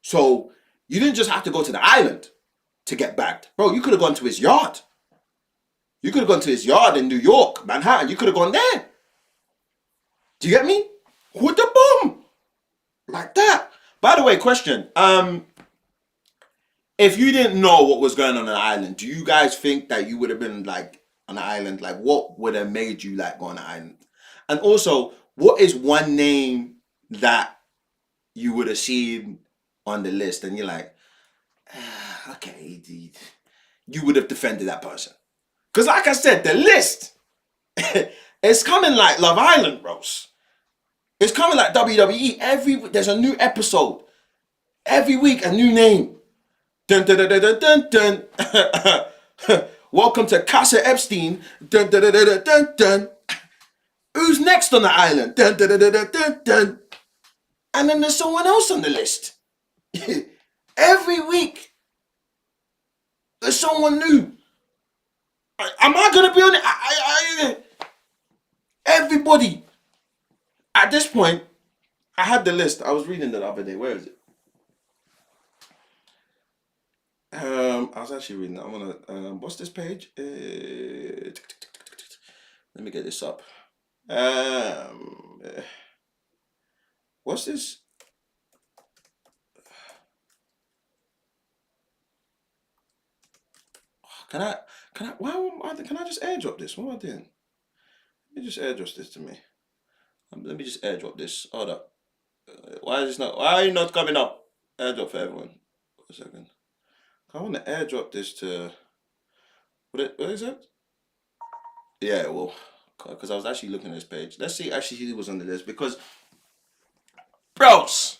So you didn't just have to go to the island to get bagged. Bro, you could have gone to his yard. You could have gone to his yard in New York, Manhattan. You could have gone there. Do you get me? With the bomb. Like that. By the way, question. If you didn't know what was going on the island, do you guys think that you would have been like on the island? Like what would have made you like go on the island? And also, what is one name that you would have seen on the list and you're like, okay, you would have defended that person? Because like I said, the list, it's coming like Love Island, bros. It's coming like WWE. There's a new episode. Every week, a new name. Dun, dun, dun, dun, dun, dun. Welcome to Casa Epstein. Dun, dun, dun, dun, dun, dun. Who's next on the island? Dun, dun, dun, dun, dun, dun. And then there's someone else on the list. Every week, there's someone new. Am I gonna be on it? Everybody. At this point, I had the list. I was reading it the other day. Where is it? I was actually reading it. I'm gonna. What's this page? Let me get this up. What's this? Can I? Can I just airdrop this? What am I doing? Let me just airdrop this to me. Let me just airdrop this. Hold up. Why are you not coming up? Airdrop for everyone. Wait a second. I want to airdrop this to. What is it? Yeah, well, because I was actually looking at this page. Let's see actually who was on the list. Because, bros,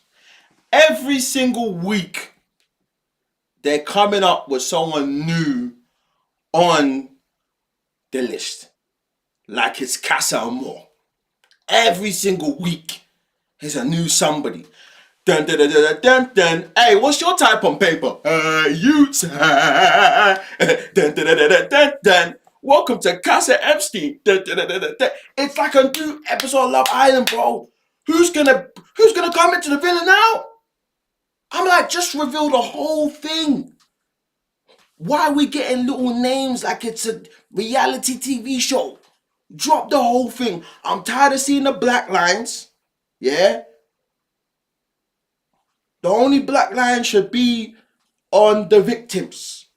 every single week, they're coming up with someone new on the list. Like it's Casa Amor. Every single week, there's a new somebody. Dun, dun, dun, dun, dun, dun. Hey, what's your type on paper? Utes. Dun, dun, dun, dun, dun, dun, dun. Welcome to Casa Epstein. Dun, dun, dun, dun, dun, dun. It's like a new episode of Love Island, bro. Who's gonna come into the villa now? I'm like, just reveal the whole thing. Why are we getting little names like it's a reality TV show? Drop the whole thing. I'm tired of seeing the black lines. Yeah? The only black line should be on the victims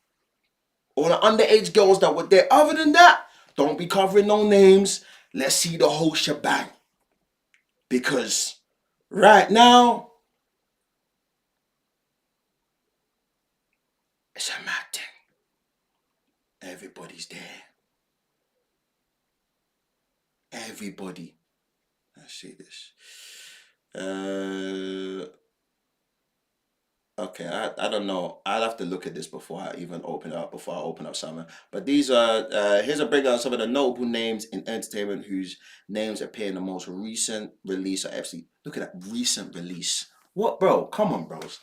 or the underage girls that were there. Other than that, don't be covering no names. Let's see the whole shebang. Because right now, it's a mad thing. Everybody's there. Everybody. Let's see this. Okay, I don't know. I'll have to look at this before I even open it up, before I open up something. But these are here's a breakdown of some of the notable names in entertainment whose names appear in the most recent release of FC. Look at that recent release. What, bro? Come on, bros.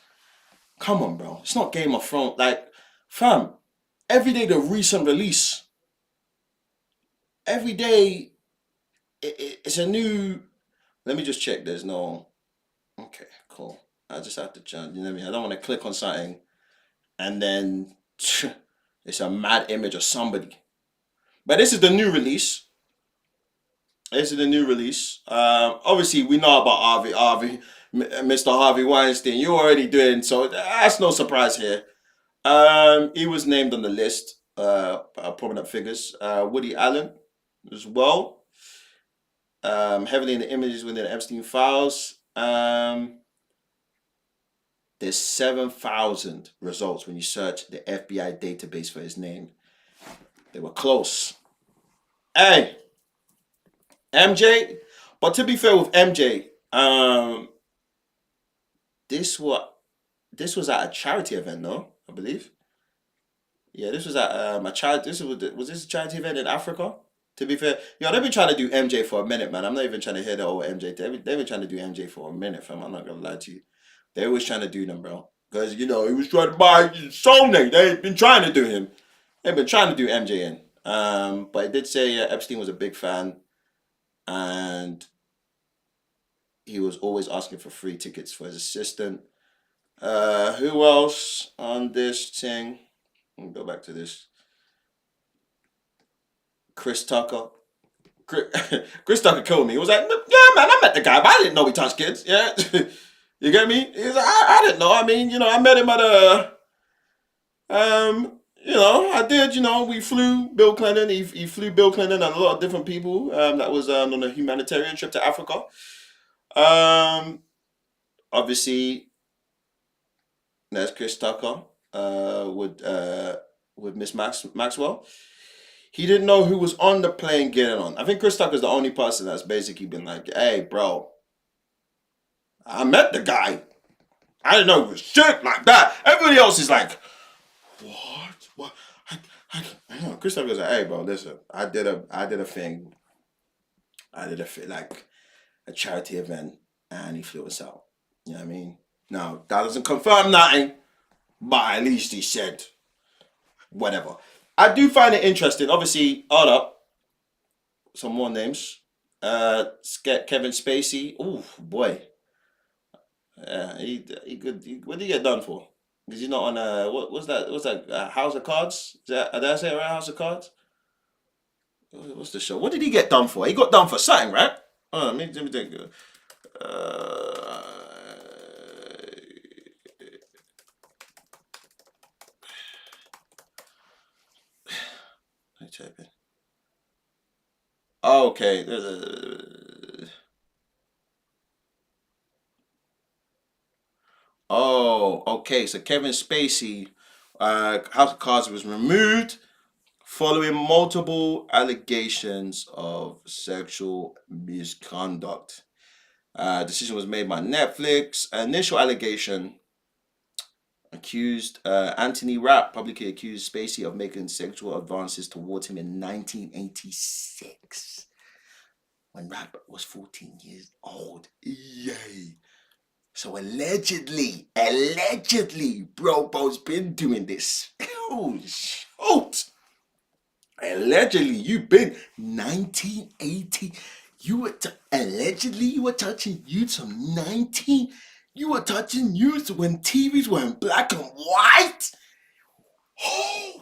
Come on, bro. It's not Game of Thrones. Like, fam, every day the recent release. Every day it's a new. Let me just check. There's no. Okay, cool. I just have to jump. You know what I mean? I don't want to click on something and then it's a mad image of somebody. But this is the new release. This is the new release. Obviously, we know about Mr. Harvey Weinstein. You're already doing so. That's no surprise here. He was named on the list. Prominent figures. Woody Allen as well. Heavily in the images within the Epstein files. There's 7,000 results when you search the FBI database for his name. They were close. Hey, MJ. But to be fair with MJ, this was at a charity event, no? I believe. Yeah, this was at a charity. Was this a charity event in Africa? To be fair, they've been trying to do MJ for a minute, man. I'm not even trying to hear the whole MJ. They've been trying to do MJ for a minute, fam. I'm not gonna lie to you. They always trying to do them, bro. Because he was trying to buy Sony. They've been trying to do him. They've been trying to do MJ in. But it did say Epstein was a big fan, and he was always asking for free tickets for his assistant. Who else on this thing? Let me go back to this. Chris Tucker. Chris Tucker killed me. He was like, yeah, man, I met the guy, but I didn't know he touched kids. Yeah. You get me? He was like, I didn't know. I mean, I met him at I did, we flew Bill Clinton. He flew Bill Clinton and a lot of different people. That was on a humanitarian trip to Africa. Obviously, there's Chris Tucker with Miss Maxwell. He didn't know who was on the plane getting on. I think Chris Tucker's the only person that's basically been like, hey, bro, I met the guy. I didn't know it was shit like that. Everybody else is like, what? Chris Tucker was like, hey, bro, listen, I did a thing. Like a charity event, and he flew us out. You know what I mean? Now, that doesn't confirm nothing, but at least he said whatever. I do find it interesting. Obviously, hold up. Some more names. Kevin Spacey. Ooh, boy. Yeah, he good. What did he get done for? Is he not on what's that? House of Cards? Did I say it right? House of Cards? What's the show? What did he get done for? He got done for something, right? Let me think. Let me type it. Okay. Oh, okay. So Kevin Spacey, House of Cards was removed following multiple allegations of sexual misconduct. Decision was made by Netflix. Initial allegation accused Anthony Rapp publicly accused Spacey of making sexual advances towards him in 1986 when Rapp was 14 years old. Yay. So allegedly, Bro's been doing this. Oh, shoot. Allegedly, you've been 1980. Allegedly, you were touching youths from 19. You were touching youths when TVs were in black and white. Oh!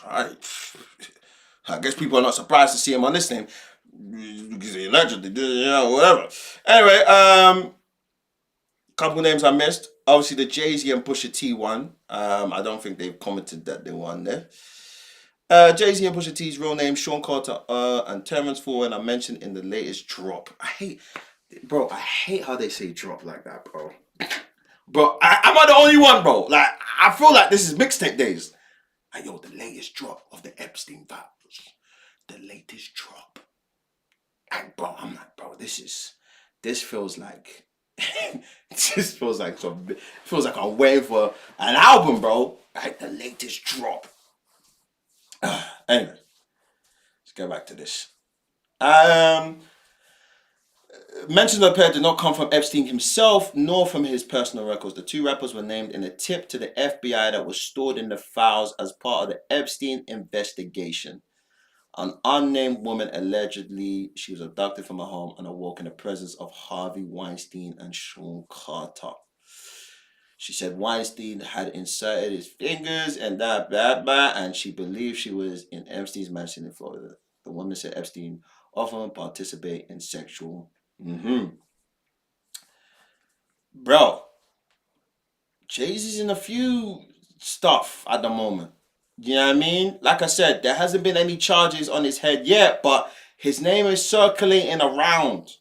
Right. I guess people are not surprised to see him on this thing. Because he allegedly did, whatever. Anyway, couple names I missed. Obviously, the Jay-Z and Pusha T one. I don't think they've commented that they won there. Jay-Z and Pusha T's real name, Sean Carter and Terrence Ford, I mentioned in the latest drop. I hate how they say drop like that, bro. Bro, am I the only one, bro? Like, I feel like this is mixtape days. Like, the latest drop of the Epstein files. The latest drop. And bro, I'm like, bro, this feels like It just feels like I'm waiting for an album, bro. Like the latest drop. Anyway, let's go back to this. Mentions of the pair did not come from Epstein himself, nor from his personal records. The two rappers were named in a tip to the FBI that was stored in the files as part of the Epstein investigation. An unnamed woman allegedly she was abducted from her home and awoke in the presence of Harvey Weinstein and Sean Carter. She said Weinstein had inserted his fingers and that, and she believed she was in Epstein's mansion in Florida. The woman said Epstein often participate in sexual. Bro, Jay-Z's in a few stuff at the moment. You know what I mean? Like I said, there hasn't been any charges on his head yet, but his name is circulating around.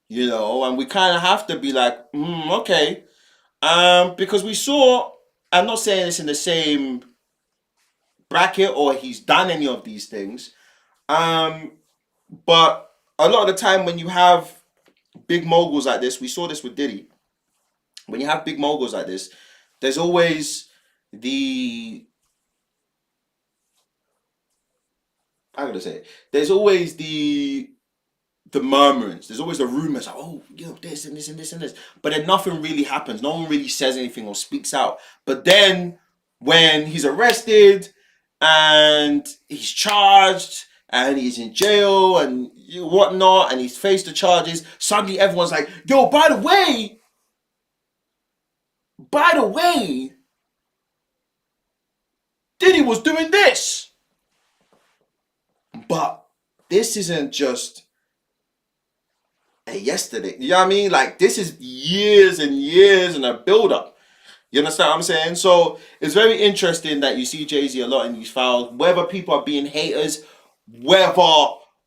You know, and we kind of have to be like, okay. Because we saw, I'm not saying this in the same bracket or he's done any of these things. But a lot of the time when you have big moguls like this, we saw this with Diddy. When you have big moguls like this, there's always there's always the murmurings. There's always the rumors, like, oh, this and this and this and this. But then nothing really happens. No one really says anything or speaks out. But then when he's arrested and he's charged and he's in jail and whatnot and he's faced the charges, suddenly everyone's like, yo, by the way, Diddy was doing this. But this isn't just yesterday. You know what I mean? Like, this is years and years and a build-up. You understand what I'm saying? So it's very interesting that you see Jay-Z a lot in these files. Whether people are being haters, whether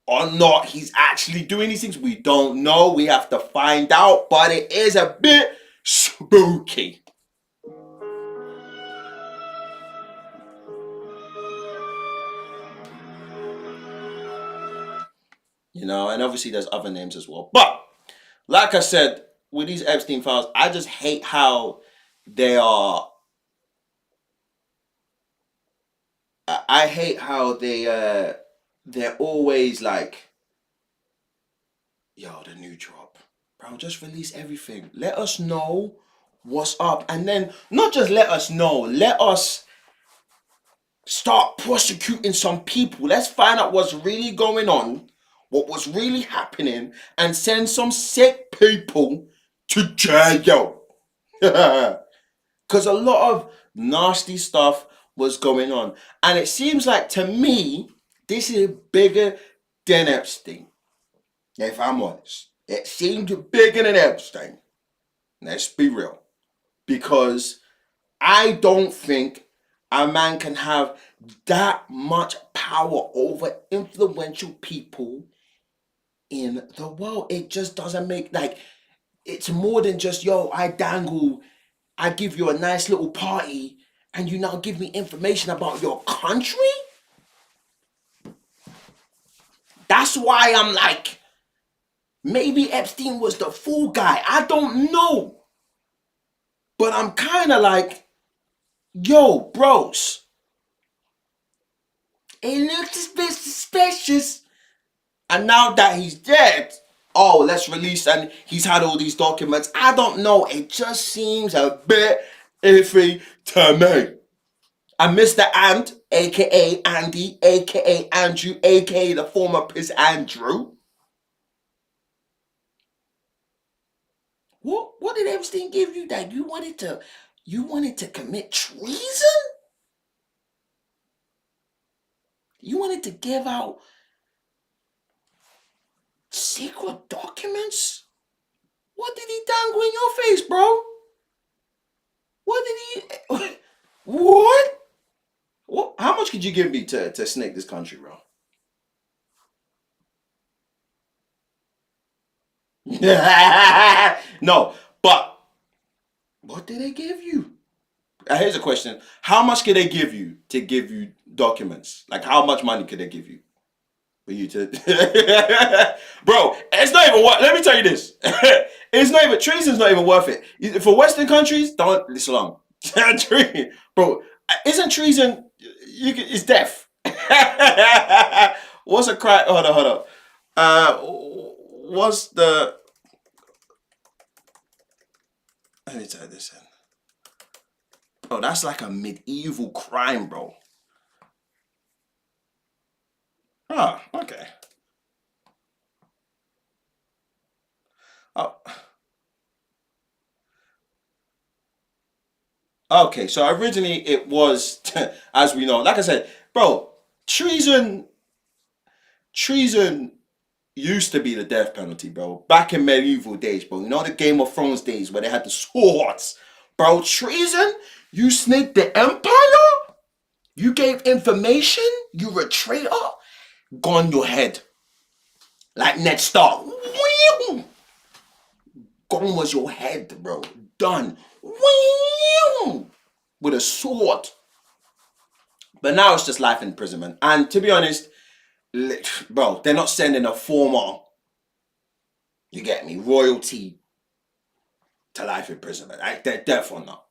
or not he's actually doing these things, we don't know. We have to find out. But it is a bit spooky. You know, and obviously there's other names as well. But like I said, with these Epstein files, I just hate how they are. I hate how they're always like, yo, the new drop. Bro, just release everything. Let us know what's up. And then not just let us know, let us start prosecuting some people. Let's find out what's really going on, what was really happening, and send some sick people to jail. Because a lot of nasty stuff was going on. And it seems like, to me, this is bigger than Epstein. If I'm honest. It seems bigger than Epstein. Let's be real. Because I don't think a man can have that much power over influential people in the world. It just doesn't make, like, it's more than just, yo, I give you a nice little party and you now give me information about your country? That's why I'm like, maybe Epstein was the fool guy. I don't know. But I'm kind of like, yo, bros, it looks a bit suspicious. And now that he's dead, oh, let's release, and he's had all these documents. I don't know. It just seems a bit iffy to me. And Mr. Ant, a.k.a. Andy, a.k.a. Andrew, a.k.a. the former Prince Andrew. What did Epstein give you that you wanted to commit treason? You wanted to give out secret documents? What did he dangle in your face, bro? What did he... What? How much could you give me to snake this country, bro? No, but what did they give you? Here's a question. How much could they give you to give you documents? Like, how much money could they give you? For you to... Bro, it's not even what... Let me tell you this. It's not even treason's not even worth it. For Western countries, don't listen long. Bro, isn't treason it's death. What's a crime? Hold on. What's the let me tell this in. Bro, that's like a medieval crime, bro. Ah, okay. Oh. Okay, so originally it was, as we know, like I said, bro, treason used to be the death penalty, bro. Back in medieval days, bro. You know the Game of Thrones days where they had the swords. Bro, treason, you snaked the empire, you gave information, you were a traitor, gone your head. Like Ned Stark. Gone was your head, bro. Done. With a sword. But now it's just life imprisonment. And to be honest, bro, they're not sending a former, you get me, royalty to life imprisonment. They're definitely not.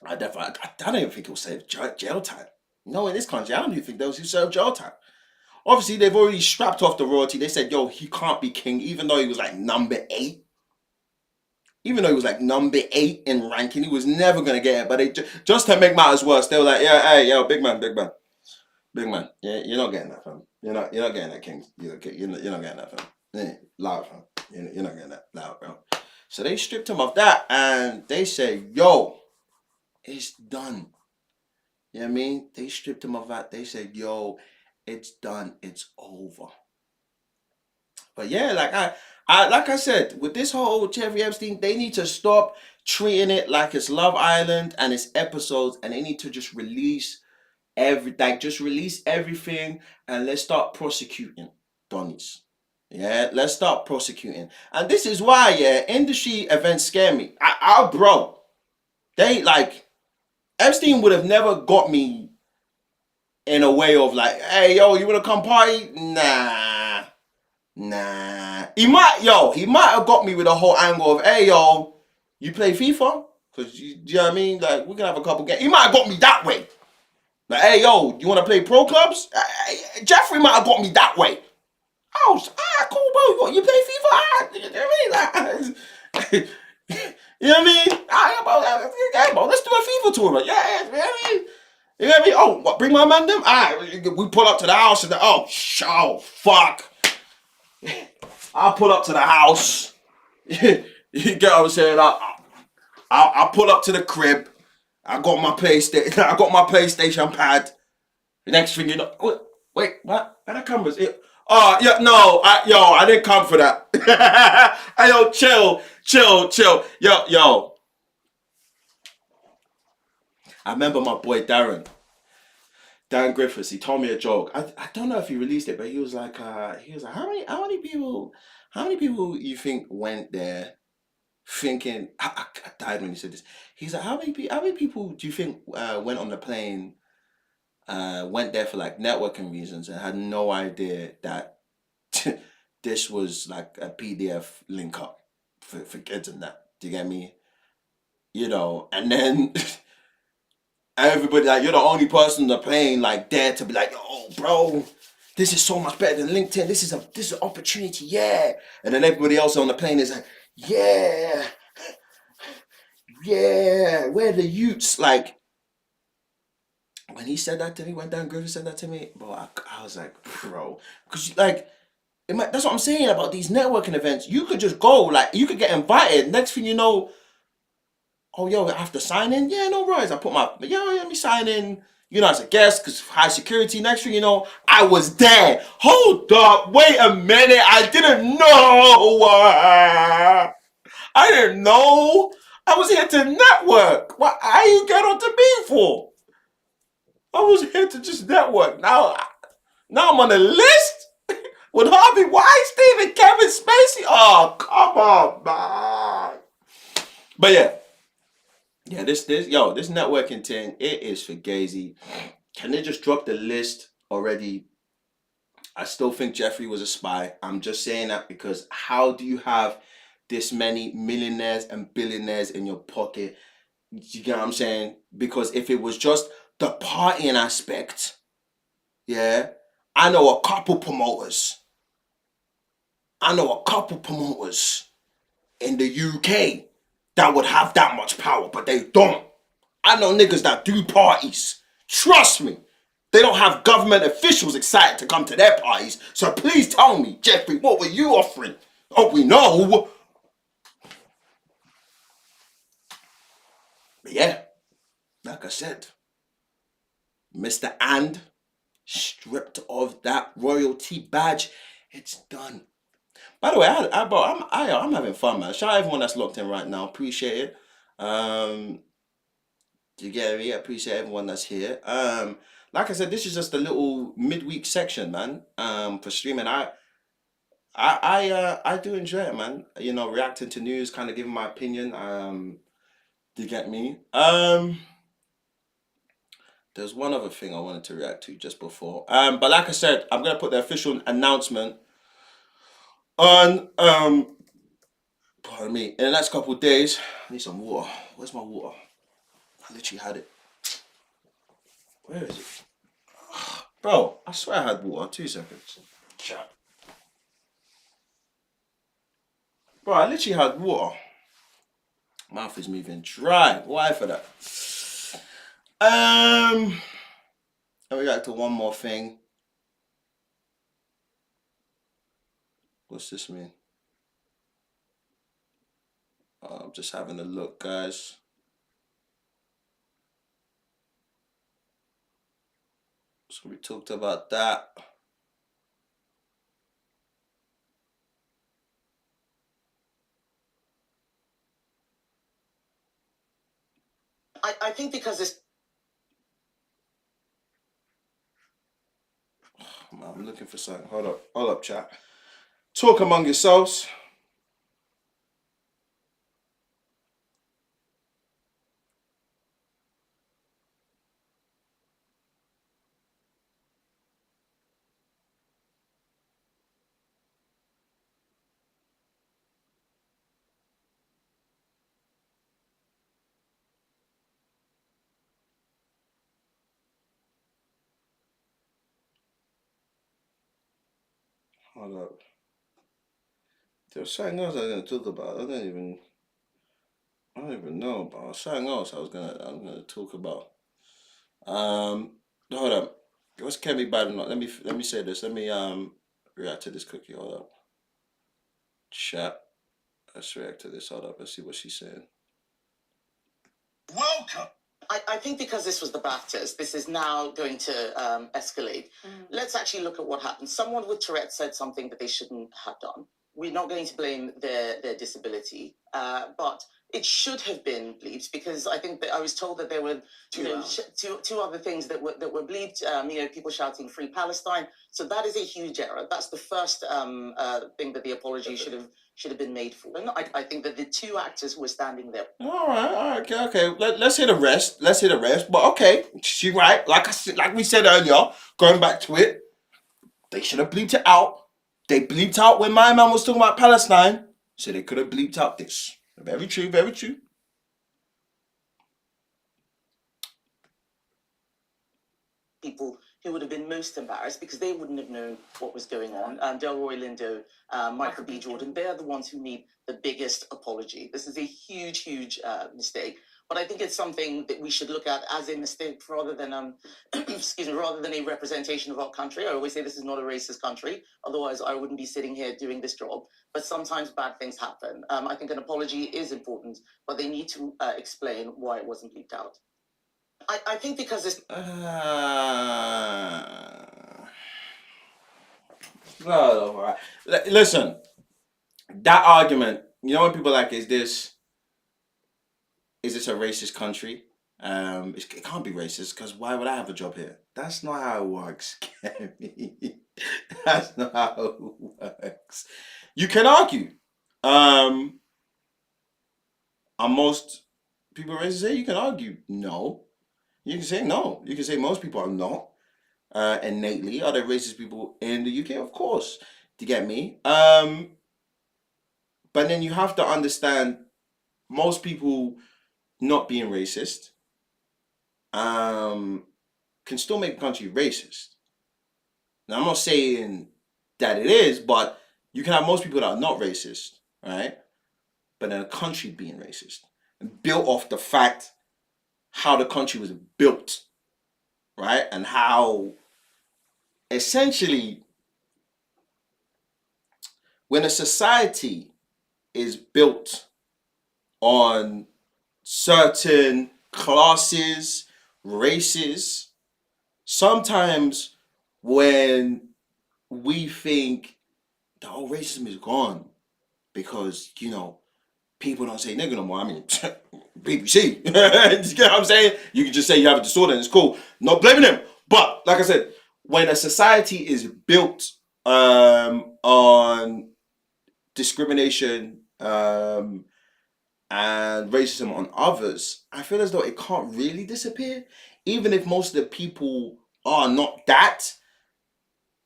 I don't even think he'll save jail time. No, in this country, I don't even think they'll serve jail time. Obviously, they've already strapped off the royalty. They said, yo, he can't be king, even though he was like number 8. Even though he was like number 8 in ranking, he was never going to get it. But they just to make matters worse, they were like, yeah, hey, yo, big man. Yeah, you're not getting that, fam. You're not getting that, king. You're not getting that, fam. Yeah, loud, fam. You're not getting that, loud, bro. So they stripped him of that, and they said, yo, it's done. You know what I mean? They stripped him of that. They said, yo, it's done. It's over. But yeah, like I said, with this whole Jeffrey Epstein, they need to stop treating it like it's Love Island and it's episodes, and they need to just release everything, and let's start prosecuting Donnies. Yeah, let's start prosecuting. And this is why, yeah, industry events scare me. Bro, they like Epstein would have never got me in a way of like, hey, yo, you wanna come party? Nah. He might have got me with a whole angle of, hey, yo, you play FIFA? Because, you know what I mean? Like, we can have a couple games. He might have got me that way. Like, hey, yo, you want to play pro clubs? Jeffrey might have got me that way. Oh, cool, bro. What, you play FIFA? You know what I mean? Like, you know what I mean? Bro, let's do a FIFA tournament. Yeah, you know what I mean? You know what I mean? Oh, what, bring my man them? We pull up to the house and fuck. I'll pull up to the house. You get what I'm saying? I'll pull up to the crib. I got my PlayStation pad. The next thing you know, wait, what? Where the cameras? Yeah, no, I didn't come for that. Hey, yo, chill. Yo. I remember my boy Darren Griffiths. He told me a joke. I don't know if he released it, but he was like, how many people you think went there thinking? I died when he said this. He's like, how many people do you think went on the plane, went there for like networking reasons and had no idea that this was like a PDF link up for kids and that? Do you get me? You know, and then everybody, like, you're the only person on the plane like dare to be like, oh, bro, this is so much better than LinkedIn. This is an opportunity, yeah. And then everybody else on the plane is like, yeah, where the youths? Like, when he said that to me, when Dan Griffith said that to me, bro, I was like, bro, because like, that's what I'm saying about these networking events. You could just go, like, you could get invited. Next thing you know, oh, yo, I have to sign in? Yeah, no worries. I put let me sign in, as a guest, because high security. Next thing you know, I was there. Hold up, wait a minute. I didn't know. I was here to network. What? How you get onto me for? I was here to just network. Now I'm on the list with Harvey Weinstein and Kevin Spacey. Oh, come on, man. But yeah, this networking thing, it is for gazy. Can they just drop the list already? I still think Jeffrey was a spy. I'm just saying that because how do you have this many millionaires and billionaires in your pocket. You get what I'm saying? Because if it was just the partying aspect, yeah, I know a couple promoters. In the UK that would have that much power, but they don't. I know niggas that do parties. Trust me. They don't have government officials excited to come to their parties. So please tell me, Jeffrey, what were you offering? Oh, we know. But yeah, like I said, Mr. And stripped of that royalty badge. It's done. By the way, I'm having fun, man. Shout out everyone that's locked in right now. Appreciate it. Do you get me? I appreciate everyone that's here. Like I said, this is just a little midweek section, man. For streaming, I do enjoy it, man. You know, reacting to news, kind of giving my opinion. Do you get me? There's one other thing I wanted to react to just before. But like I said, I'm gonna put the official announcement on pardon me, in the next couple of days. I need some water. Where's my water? I literally had it. Where is it? Bro, I swear I had water. 2 seconds. Chat. Bro, I literally had water. Mouth is moving dry. Why for that? And we got to one more thing. What's this mean? I'm just having a look, guys. So we talked about that. I think because it's... I'm looking for something. Hold up, chat. Talk among yourselves. Hold up. There's something else I was gonna talk about. I don't even know about something else I'm gonna talk about. Hold up. What's Kemi bad or not? Let me say this. Let me react to this cookie. Hold up. Chat. Let's react to this. Hold up. Let's see what she's saying. Welcome. I think because this was the BAFTAs, this is now going to escalate. Let's actually look at what happened. Someone with Tourette's said something that they shouldn't have done. We're not going to blame their disability, but it should have been bleeped because I think that I was told that there were two other things that were bleeped. People shouting "Free Palestine." So that is a huge error. That's the first thing that the apology should have been made for. And I think that the two actors who were standing there. All right, okay. Let's hear the rest. But okay, she's right. Like we said earlier, going back to it, they should have bleeped it out. They bleeped out when my man was talking about Palestine, so they could have bleeped out this. Very true, very true. People who would have been most embarrassed because they wouldn't have known what was going on. Delroy Lindo, Michael B. Jordan, they're the ones who need the biggest apology. This is a huge mistake. But I think it's something that we should look at as a mistake rather than rather than a representation of our country. I always say this is not a racist country. Otherwise, I wouldn't be sitting here doing this job. But sometimes bad things happen. I think an apology is important, but they need to explain why it wasn't bleeped out. I think because it's... all right. Listen, that argument, you know when people are like, is this a racist country? It can't be racist because why would I have a job here? That's not how it works, Kemi. That's not how it works. You can argue. Are most people racist? Say you can argue no. You can say no. You can say most people are not. Innately, are there racist people in the UK? Of course. Do you get me? But then you have to understand most people not being racist can still make a country racist. Now, I'm not saying that it is, but you can have most people that are not racist, right? But then a country being racist. Built off the fact how the country was built, right? And how essentially when a society is built on certain classes, races, sometimes when we think the whole racism is gone because, you know, people don't say nigga no more. I mean, BBC. You get what I'm saying? You can just say you have a disorder and it's cool. Not blaming them. But like I said, when a society is built on discrimination and racism on others, I feel as though it can't really disappear. Even if most of the people are not that,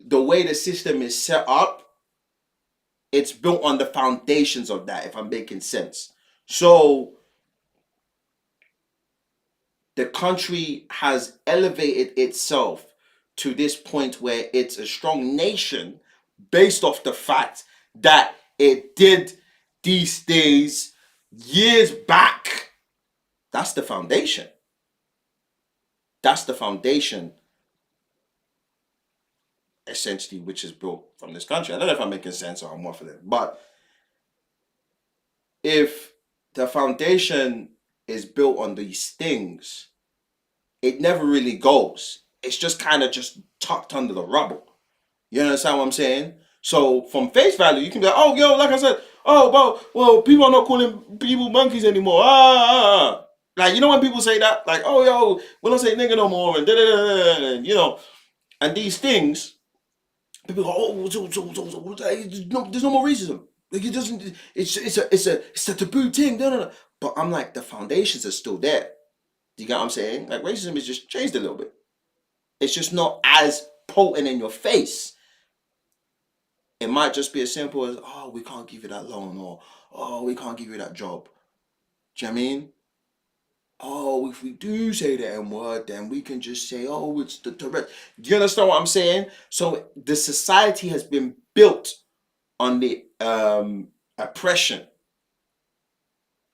the way the system is set up, it's built on the foundations of that, if I'm making sense. So the country has elevated itself to this point where it's a strong nation based off the fact that it did these things years back. That's the foundation. That's the foundation, essentially, which is built from this country. I don't know if I'm making sense or I'm waffling, but if the foundation is built on these things, it never really goes. It's just kind of just tucked under the rubble. You understand what I'm saying? So from face value, you can be like, oh, yo, like I said, oh, well, people are not calling people monkeys anymore. Like, you know when people say that? Like, oh, yo, we don't say nigga no more, and da-da-da-da-da, you know. And these things, people go, oh, there's no more racism. Like, it doesn't, it's a taboo thing. No. But I'm like, the foundations are still there. Do you get what I'm saying? Like, racism is just changed a little bit. It's just not as potent in your face. It might just be as simple as, oh, we can't give you that loan, or, oh, we can't give you that job. Do you know what I mean? Oh, if we do say the N-word, then we can just say, oh, it's the Tourette. Do you understand what I'm saying? So the society has been built on the oppression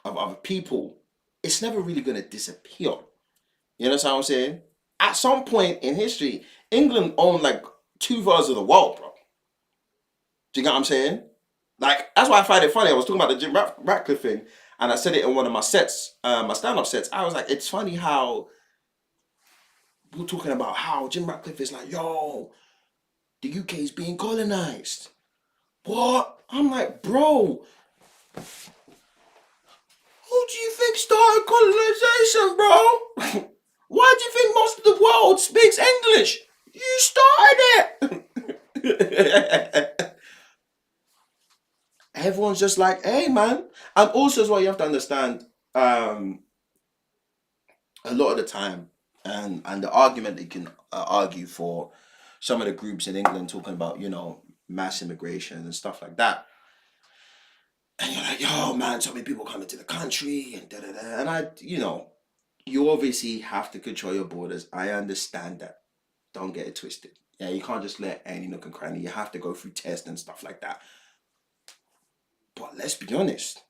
of other people. It's never really going to disappear. You understand what I'm saying? At some point in history, England owned like 2/3 of the world, bro. Do you get what I'm saying? Like, that's why I find it funny. I was talking about the Jim Ratcliffe thing, and I said it in one of my sets, my stand-up sets. I was like, it's funny how we're talking about how Jim Ratcliffe is like, yo, the UK is being colonized. What? I'm like, bro, who do you think started colonization, bro? Why do you think most of the world speaks English? You started it. Everyone's just like, hey, man. And also as well, you have to understand, a lot of the time, and the argument they can argue for some of the groups in England talking about, you know, mass immigration and stuff like that. And you're like, yo, man, so many people coming to the country and da-da-da. And you obviously have to control your borders. I understand that. Don't get it twisted. Yeah, you can't just let any nook and cranny. You have to go through tests and stuff like that. But let's be honest.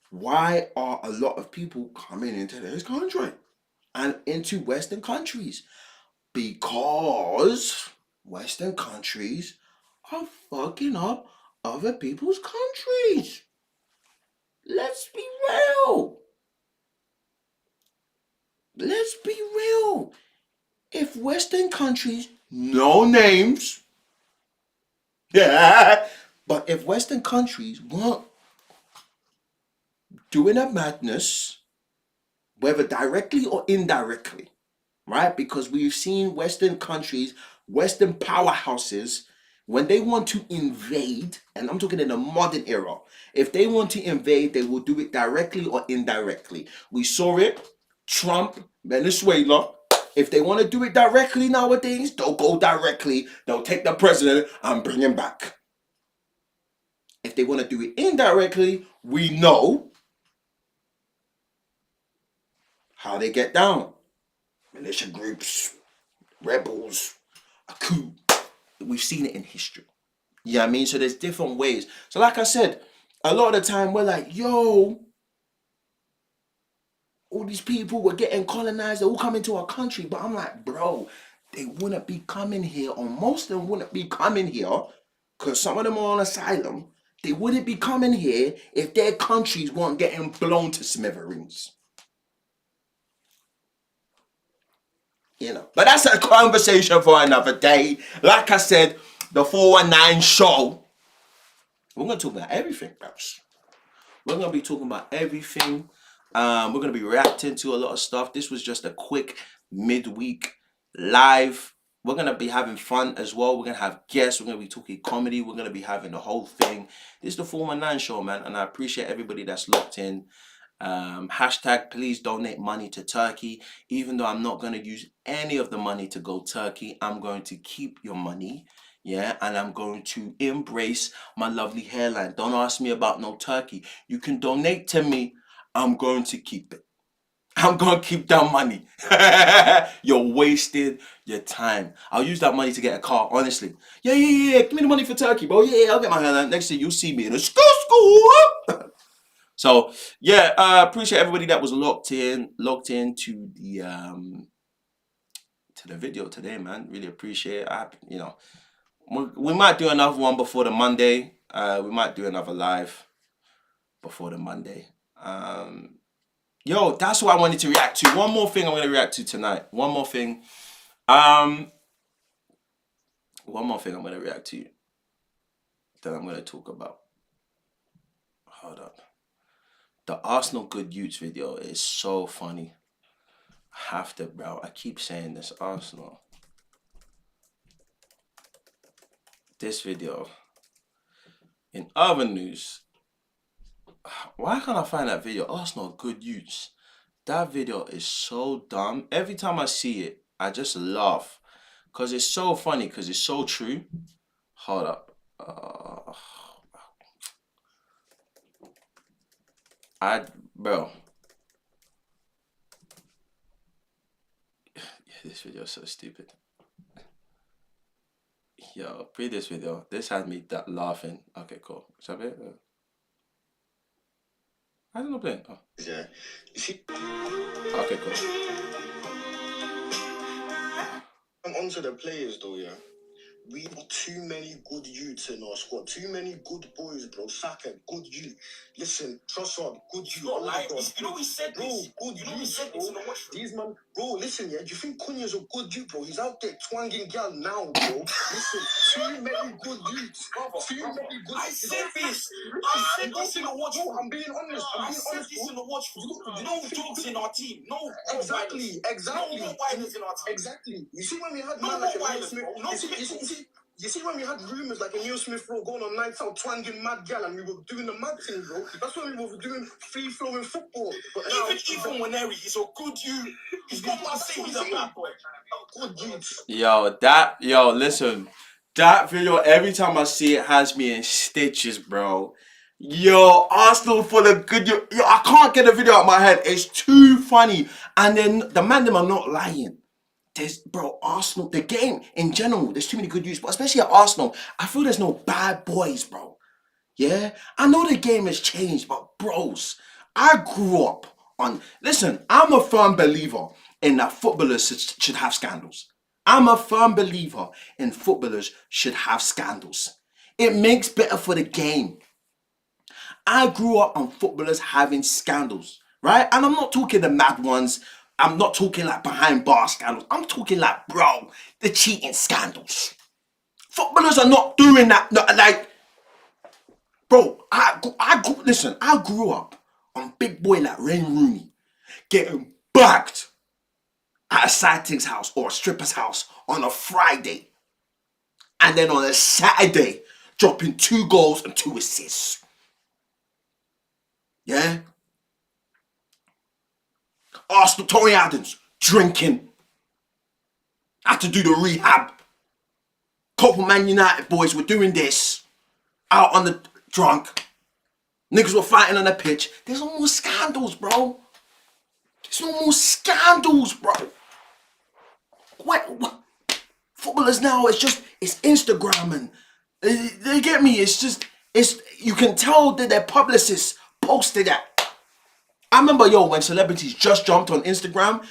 Why are a lot of people coming into this country and into Western countries? Because Western countries are fucking up other people's countries. Let's be real. Let's be real. If Western countries, no names, yeah, but if Western countries weren't doing a madness, whether directly or indirectly, right? Because we've seen Western countries, Western powerhouses, when they want to invade, and I'm talking in the modern era, if they want to invade, they will do it directly or indirectly. We saw it, Trump, Venezuela. If they want to do it directly nowadays, they'll go directly. They'll take the president and bring him back. If they want to do it indirectly, we know how they get down. Militia groups, rebels, a coup. We've seen it in history. You know what I mean? So there's different ways. So like I said, a lot of the time we're like, yo, all these people were getting colonized, they're all coming to our country. But I'm like, bro, they wouldn't be coming here, or most of them wouldn't be coming here, because some of them are on asylum. They wouldn't be coming here if their countries weren't getting blown to smithereens. You know, but that's a conversation for another day. Like I said, the 419 show, we're going to talk about everything, bros. We're going to be talking about everything. We're going to be reacting to a lot of stuff. This was just a quick midweek live. We're going to be having fun as well. We're going to have guests. We're going to be talking comedy. We're going to be having the whole thing. This is the 419 show, man. And I appreciate everybody that's locked in. Hashtag please donate money to Turkey. Even though I'm not going to use any of the money to go Turkey, I'm going to keep your money. Yeah, and I'm going to embrace my lovely hairline. Don't ask me about no Turkey. You can donate to me. I'm going to keep it. I'm going to keep that money. You're wasting your time. I'll use that money to get a car, honestly. Yeah. Give me the money for Turkey, bro. Yeah, I'll get my hairline. Next thing you'll see me in a school. So yeah, appreciate everybody that was locked into the video today, man. Really appreciate it. You know, we might do another one before the Monday. We might do another live before the Monday. Yo, that's what I wanted to react to. One more thing I'm gonna react to tonight. One more thing I'm gonna react to that I'm gonna talk about. Hold up. The Arsenal Good Youths video is so funny. I have to, bro. I keep saying this. Arsenal. This video. In other news, why can't I find that video? Arsenal Good Youths. That video is so dumb. Every time I see it, I just laugh. Because it's so funny. Because it's so true. Hold up. Bro. This video is so stupid. Yo, previous video. This had me laughing. Okay, cool. Shall I play it? I don't know playing. Oh. Yeah. Okay, cool. I'm onto the players though, yeah. We got too many good youths in our squad. Too many good boys, bro. Saka, good youth. Listen, Trossard, good youth. You know we said bro, this. Good You know we youth, said this in the washroom. These man, bro, listen, yeah. Do you think Cunha's a good youth, bro? He's out there twanging gal now, bro. Listen, too many good youths. Too many good. I said this. I said this in the washroom. Bro, I'm being honest. I said this in the washroom. No jokes in our team. No. Exactly. No more whiners in our team. Exactly. You see when we had No man more like Emil whiners, Smith, bro. No you see when we had rumours like Emil Smith, bro, going on nights out twanging mad gal and we were doing the mad thing, bro. That's when we were doing free-flowing football. But even Waneri, he's a good youth. He's got my say he's a bad boy. Good youth. Yo, listen. That video, every time I see it, has me in stitches, bro. Yo, Arsenal for the good. Yo, I can't get the video out of my head. It's too funny. And then the man, them are not lying. Bro, Arsenal, the game in general, there's too many good youths, but especially at Arsenal, I feel there's no bad boys, bro. Yeah? I know the game has changed, but bros, I grew up on... Listen, I'm a firm believer in that footballers should have scandals. I'm a firm believer in footballers should have scandals. It makes better for the game. I grew up on footballers having scandals, right? And I'm not talking the mad ones. I'm not talking like behind bar scandals. I'm talking like, bro, the cheating scandals. Footballers are not doing that. No, like, bro, listen, I grew up on big boy like Wayne Rooney getting bagged at a sighting's house or a stripper's house on a Friday. And then on a Saturday, dropping 2 goals and 2 assists. Yeah? Arsenal, Tony Adams, drinking. Had to do the rehab. Couple Man United boys were doing this. Out on the drunk. Niggas were fighting on the pitch. There's no more scandals, bro. There's no more scandals, bro. What? Footballers now, it's Instagram and they get me. You can tell that their publicists posted that. I remember, when celebrities just jumped on Instagram,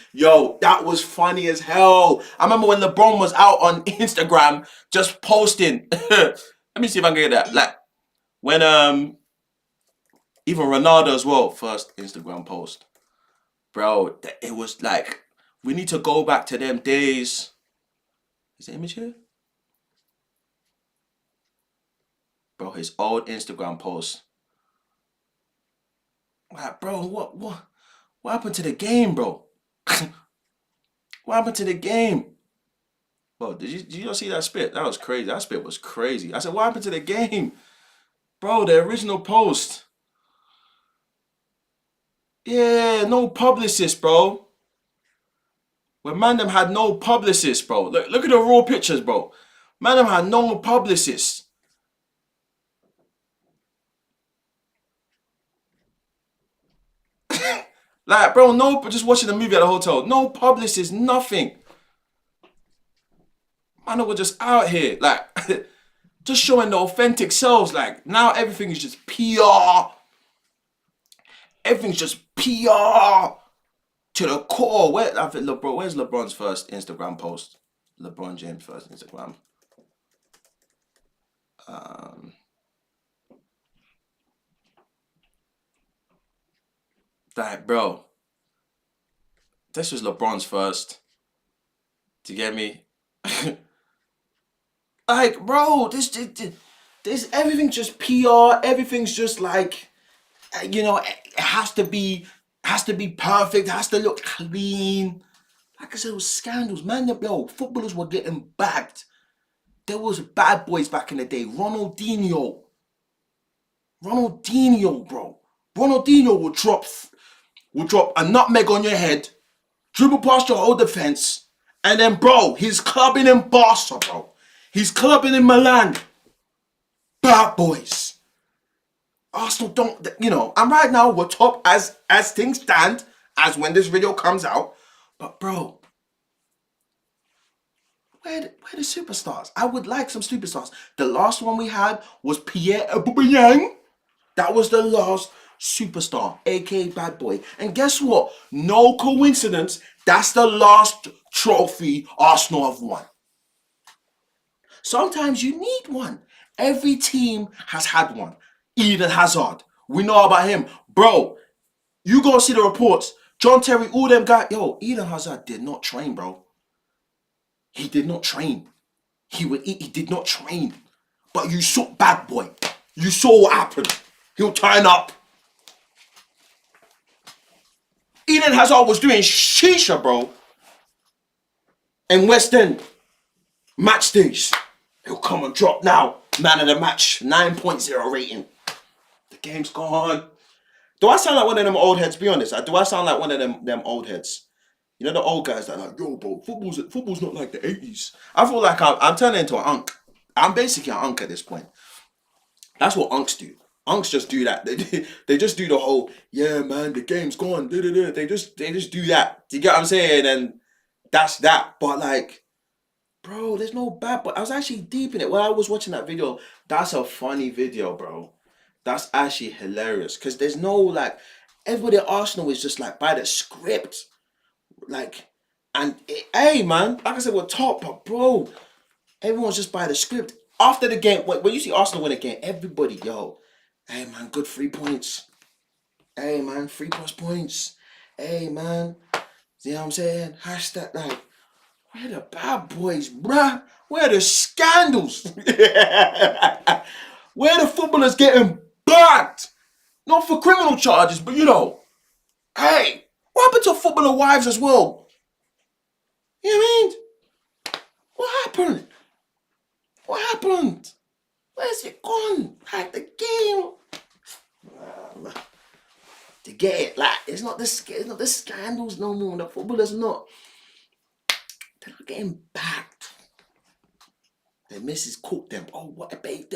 that was funny as hell. I remember when LeBron was out on Instagram just posting. Let me see if I can get that. Like, when, even Ronaldo as well, first Instagram post. Bro, it was like, we need to go back to them days. Is the image here? Bro, his old Instagram post. Like, bro, what happened to the game, bro? What happened to the game? Bro, did you not see that spit? That was crazy. That spit was crazy. I said, what happened to the game? Bro, the original post. Yeah, no publicist, bro. When man them had no publicist, bro. Look at the raw pictures, bro. Man them had no publicist. Like, bro, no, just watching the movie at the hotel. No publicist, nothing. Man, we're just out here, like, just showing the authentic selves. Like, now everything is just PR. Everything's just PR to the core. Where's LeBron's first Instagram post? LeBron James' first Instagram. Like, bro, this was LeBron's first. Do you get me? Like, bro, this everything's just PR. Everything's just like, it has to be perfect. It has to look clean. Like I said, it was scandals, man. Footballers were getting bagged. There was bad boys back in the day. Ronaldinho, bro. Ronaldinho would drop a nutmeg on your head, dribble past your whole defense, and then, bro, he's clubbing in Barca, bro. He's clubbing in Milan. Bad boys. Arsenal don't, and right now we're top as things stand, as when this video comes out. But, bro, where the superstars? I would like some superstars. The last one we had was Pierre-Aubameyang. That was the last superstar, aka bad boy. And guess what? No coincidence. That's the last trophy Arsenal have won. Sometimes you need one. Every team has had one. Eden Hazard. We know about him. Bro, you go see the reports. John Terry, all them guys. Eden Hazard did not train, bro. He did not train. He did not train. But you saw bad boy. You saw what happened. He'll turn up. Eden Hazard was doing shisha, bro. In West End. Match days. He'll come and drop now. Man of the match. 9.0 rating. The game's gone. Do I sound like one of them old heads? Be honest. Do I sound like one of them old heads? You know the old guys that are like, yo, bro, football's not like the 80s. I feel like I'm turning into an unk. I'm basically an unk at this point. That's what unks do. Unks just do that. They just do the whole, yeah, man, the game's gone. They just do that. Do you get what I'm saying? And that's that. But like, bro, there's no bad. But I was actually deep in it when I was watching that video. That's a funny video, bro. That's actually hilarious because there's no like, everybody at Arsenal is just like by the script. Like, and hey, man, like I said, we're top, but bro, everyone's just by the script. After the game, when you see Arsenal win a game, everybody, hey, man, good 3 points. Hey, man, 3+ points. Hey, man, see what I'm saying? Hashtag, like, where the bad boys, bruh? Where the scandals? Where the footballers getting bagged? Not for criminal charges, but hey, what happened to footballer wives as well? You know what I mean? What happened? What happened? Where's it gone? Like the game. To get it, like it's not the scandals no more. The footballers they're not getting backed. The missus cooked them. Oh, what a babe.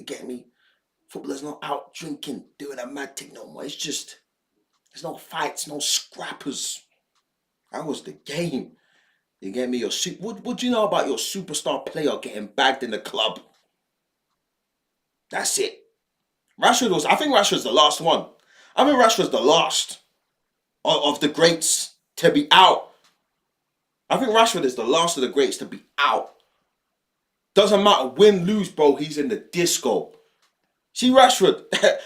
You get me? Footballers not out drinking, doing a mad thing no more. It's just, there's no fights, no scrappers. That was the game. You get me? What do you know about your superstar player getting bagged in the club? That's it. I think Rashford's the last one. I think Rashford's the last of the greats to be out. I think Rashford is the last of the greats to be out. Doesn't matter, win, lose, bro, he's in the disco. See, Rashford,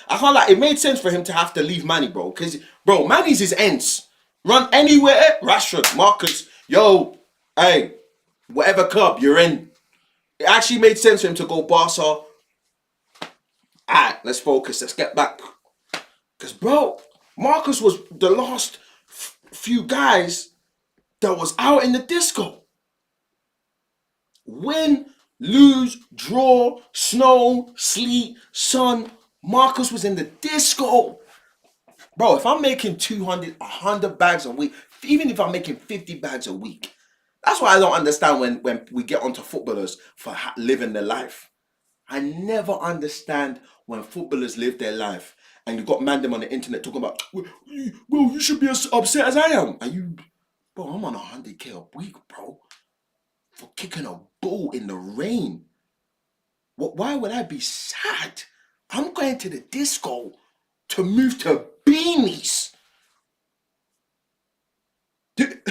I can't lie, it made sense for him to have to leave Manny, bro. Because, bro, Manny's his ends. Run anywhere, Rashford, Marcus, yo, hey, whatever club you're in. It actually made sense for him to go Barca. Alright, let's focus, let's get back. Because, bro, Marcus was the last few guys that was out in the disco. Win, lose, draw, snow, sleet, sun. Marcus was in the disco. Bro, if I'm making 200, 100 bags a week, even if I'm making 50 bags a week, that's why I don't understand when we get onto footballers for living their life. I never understand when footballers live their life and you got them on the internet talking about, well, you should be as upset as I am. Are you, bro, I'm on 100K a week, bro, for kicking a ball in the rain. Why would I be sad? I'm going to the disco to move to beanies. If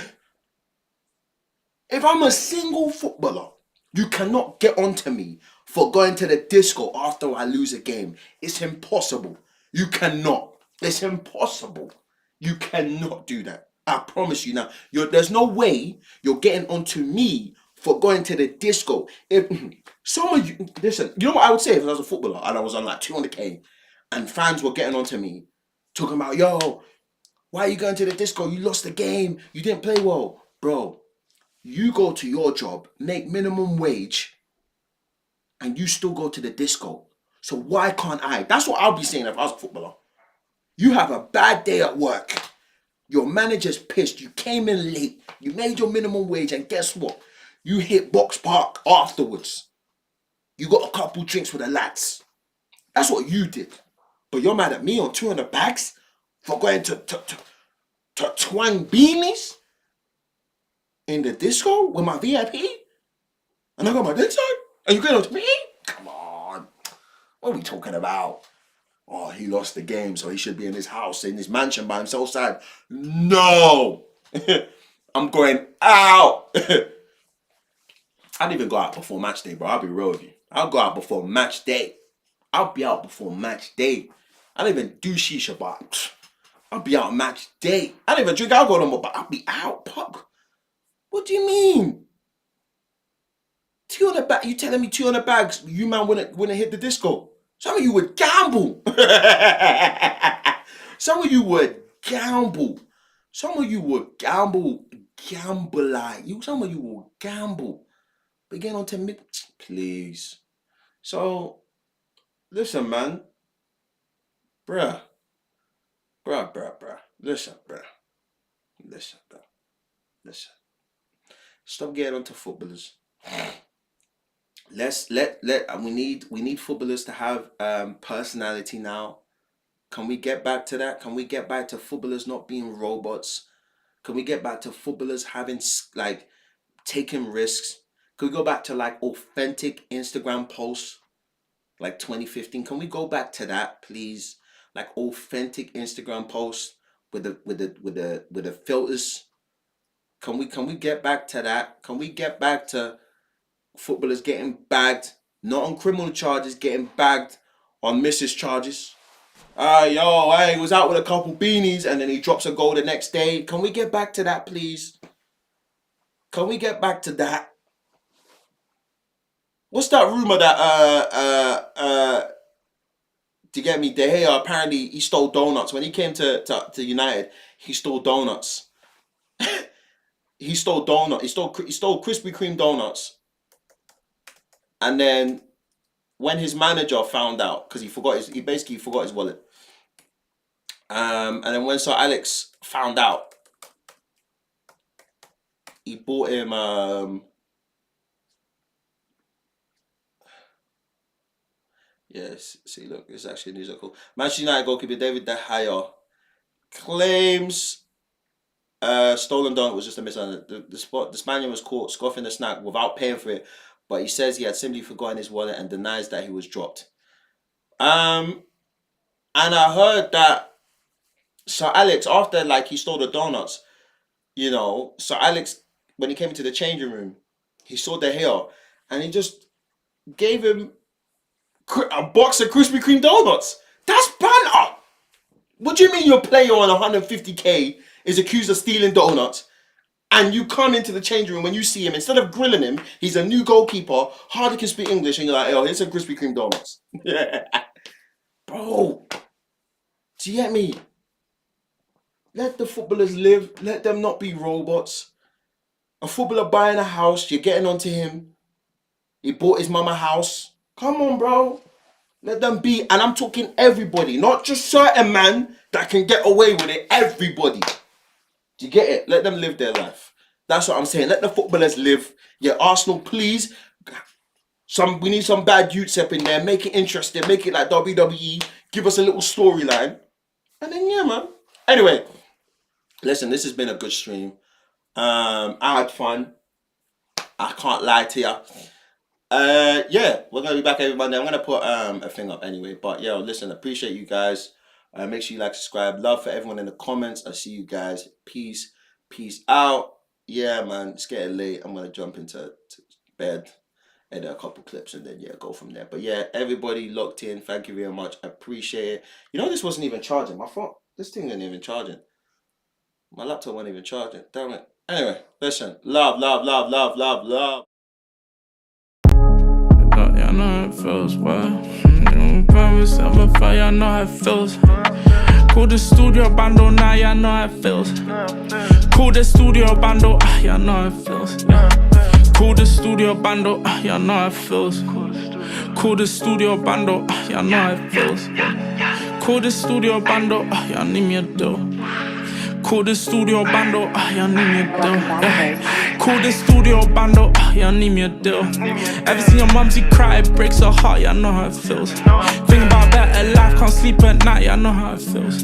I'm a single footballer, you cannot get onto me for going to the disco after I lose a game. It's impossible. You cannot. It's impossible. You cannot do that. I promise you now. There's no way you're getting onto me for going to the disco. If some of you, listen, you know what I would say if I was a footballer and I was on like 200K and fans were getting onto me talking about, yo, why are you going to the disco? You lost the game. You didn't play well. Bro, you go to your job, make minimum wage, and you still go to the disco. So why can't I? That's what I'll be saying if I was a footballer. You have a bad day at work. Your manager's pissed. You came in late. You made your minimum wage, and guess what? You hit Box Park afterwards. You got a couple drinks with the lads. That's what you did. But you're mad at me on 200 bags for going to twang beanies in the disco with my VIP? And I got my dick sucked? And you going on to me? Come on. What are we talking about? Oh, he lost the game, so he should be in his house, in his mansion by himself sad. No! I'm going out! I'd even go out before match day, bro. I'll be real with you. I'll go out before match day. I'll be out before match day. I don't even do shisha, but I'll be out match day. I don't even drink alcohol no more, but I'll be out, pop. What do you mean? 200 bags? You telling me 200 bags? You man wouldn't hit the disco? Some of you would gamble. Some of you would gamble. Some of you would gamble like you. Some of you will gamble. But get on to me, please. So, listen, man. Bruh. Listen, bruh. Listen. Stop getting onto footballers. We need footballers to have personality now. Can we get back to that? Can we get back to footballers not being robots? Can we get back to footballers having like taking risks? Can we go back to like authentic Instagram posts like 2015? Can we go back to that, please? Like authentic Instagram posts with the filters. Can we get back to that? Can we get back to footballers getting bagged, not on criminal charges, getting bagged on missus charges? He was out with a couple beanies and then he drops a goal the next day. Can we get back to that, please? Can we get back to that? What's that rumor that to get me, De Gea apparently he stole donuts when he came to United. He stole donuts. He stole Krispy Kreme donuts. And then when his manager found out, because he basically forgot his wallet. And then when Sir Alex found out, he bought him Yes, see, look, it's actually news article. Manchester United goalkeeper David De Gea claims stolen donut was just a misunderstanding. The Spaniard was caught scoffing the snack without paying for it, but he says he had simply forgotten his wallet and denies that he was dropped. And I heard that Sir Alex, after like he stole the donuts, you know, Sir Alex, when he came into the changing room, he saw De Gea and he just gave him a box of Krispy Kreme donuts. That's banter. What do you mean your player on 150k is accused of stealing donuts, and you come into the changing room when you see him, instead of grilling him, he's a new goalkeeper, hardly can speak English, and you're like, oh, here's some Krispy Kreme donuts. Bro, do you get me? Let the footballers live. Let them not be robots. A footballer buying a house, you're getting onto him. He bought his mama a house. Come on, bro. Let them be. And I'm talking everybody, not just certain man that can get away with it. Everybody. Do you get it? Let them live their life. That's what I'm saying. Let the footballers live. Yeah, Arsenal, please. We need some bad youths up in there. Make it interesting. Make it like WWE. Give us a little storyline. And then, yeah, man. Anyway, listen, this has been a good stream. I had fun. I can't lie to you. Yeah, we're gonna be back every Monday. I'm gonna put a thing up anyway. But yo, listen, appreciate you guys. Make sure you like, subscribe. Love for everyone in the comments. I see you guys. Peace out. Yeah, man, it's getting late. I'm gonna jump into bed, edit a couple clips, and then yeah, go from there. But yeah, everybody locked in. Thank you very much. I appreciate it. You know, this wasn't even charging. My phone, this thing isn't even charging. My laptop wasn't even charging. Damn it. Anyway, listen. Love. I know how it feels, but promise I'm a fire, I know how it feels. Call the studio bando, now yeah, I know how it feels. Call the studio bando, yeah, I know how it feels. Call the studio bando, yeah, I know how it feels. Call the studio bando, yeah, I know how it feels. Call the studio bando, yeah, I need me a deal. Call the studio bando, yeah, I need me a deal. Yeah. Call the studio bando, yeah, I need me a deal. Ever seen your mumsy cry, it breaks her heart, yeah, I know how it feels. Think about better life, can't sleep at night, yeah, I know how it feels.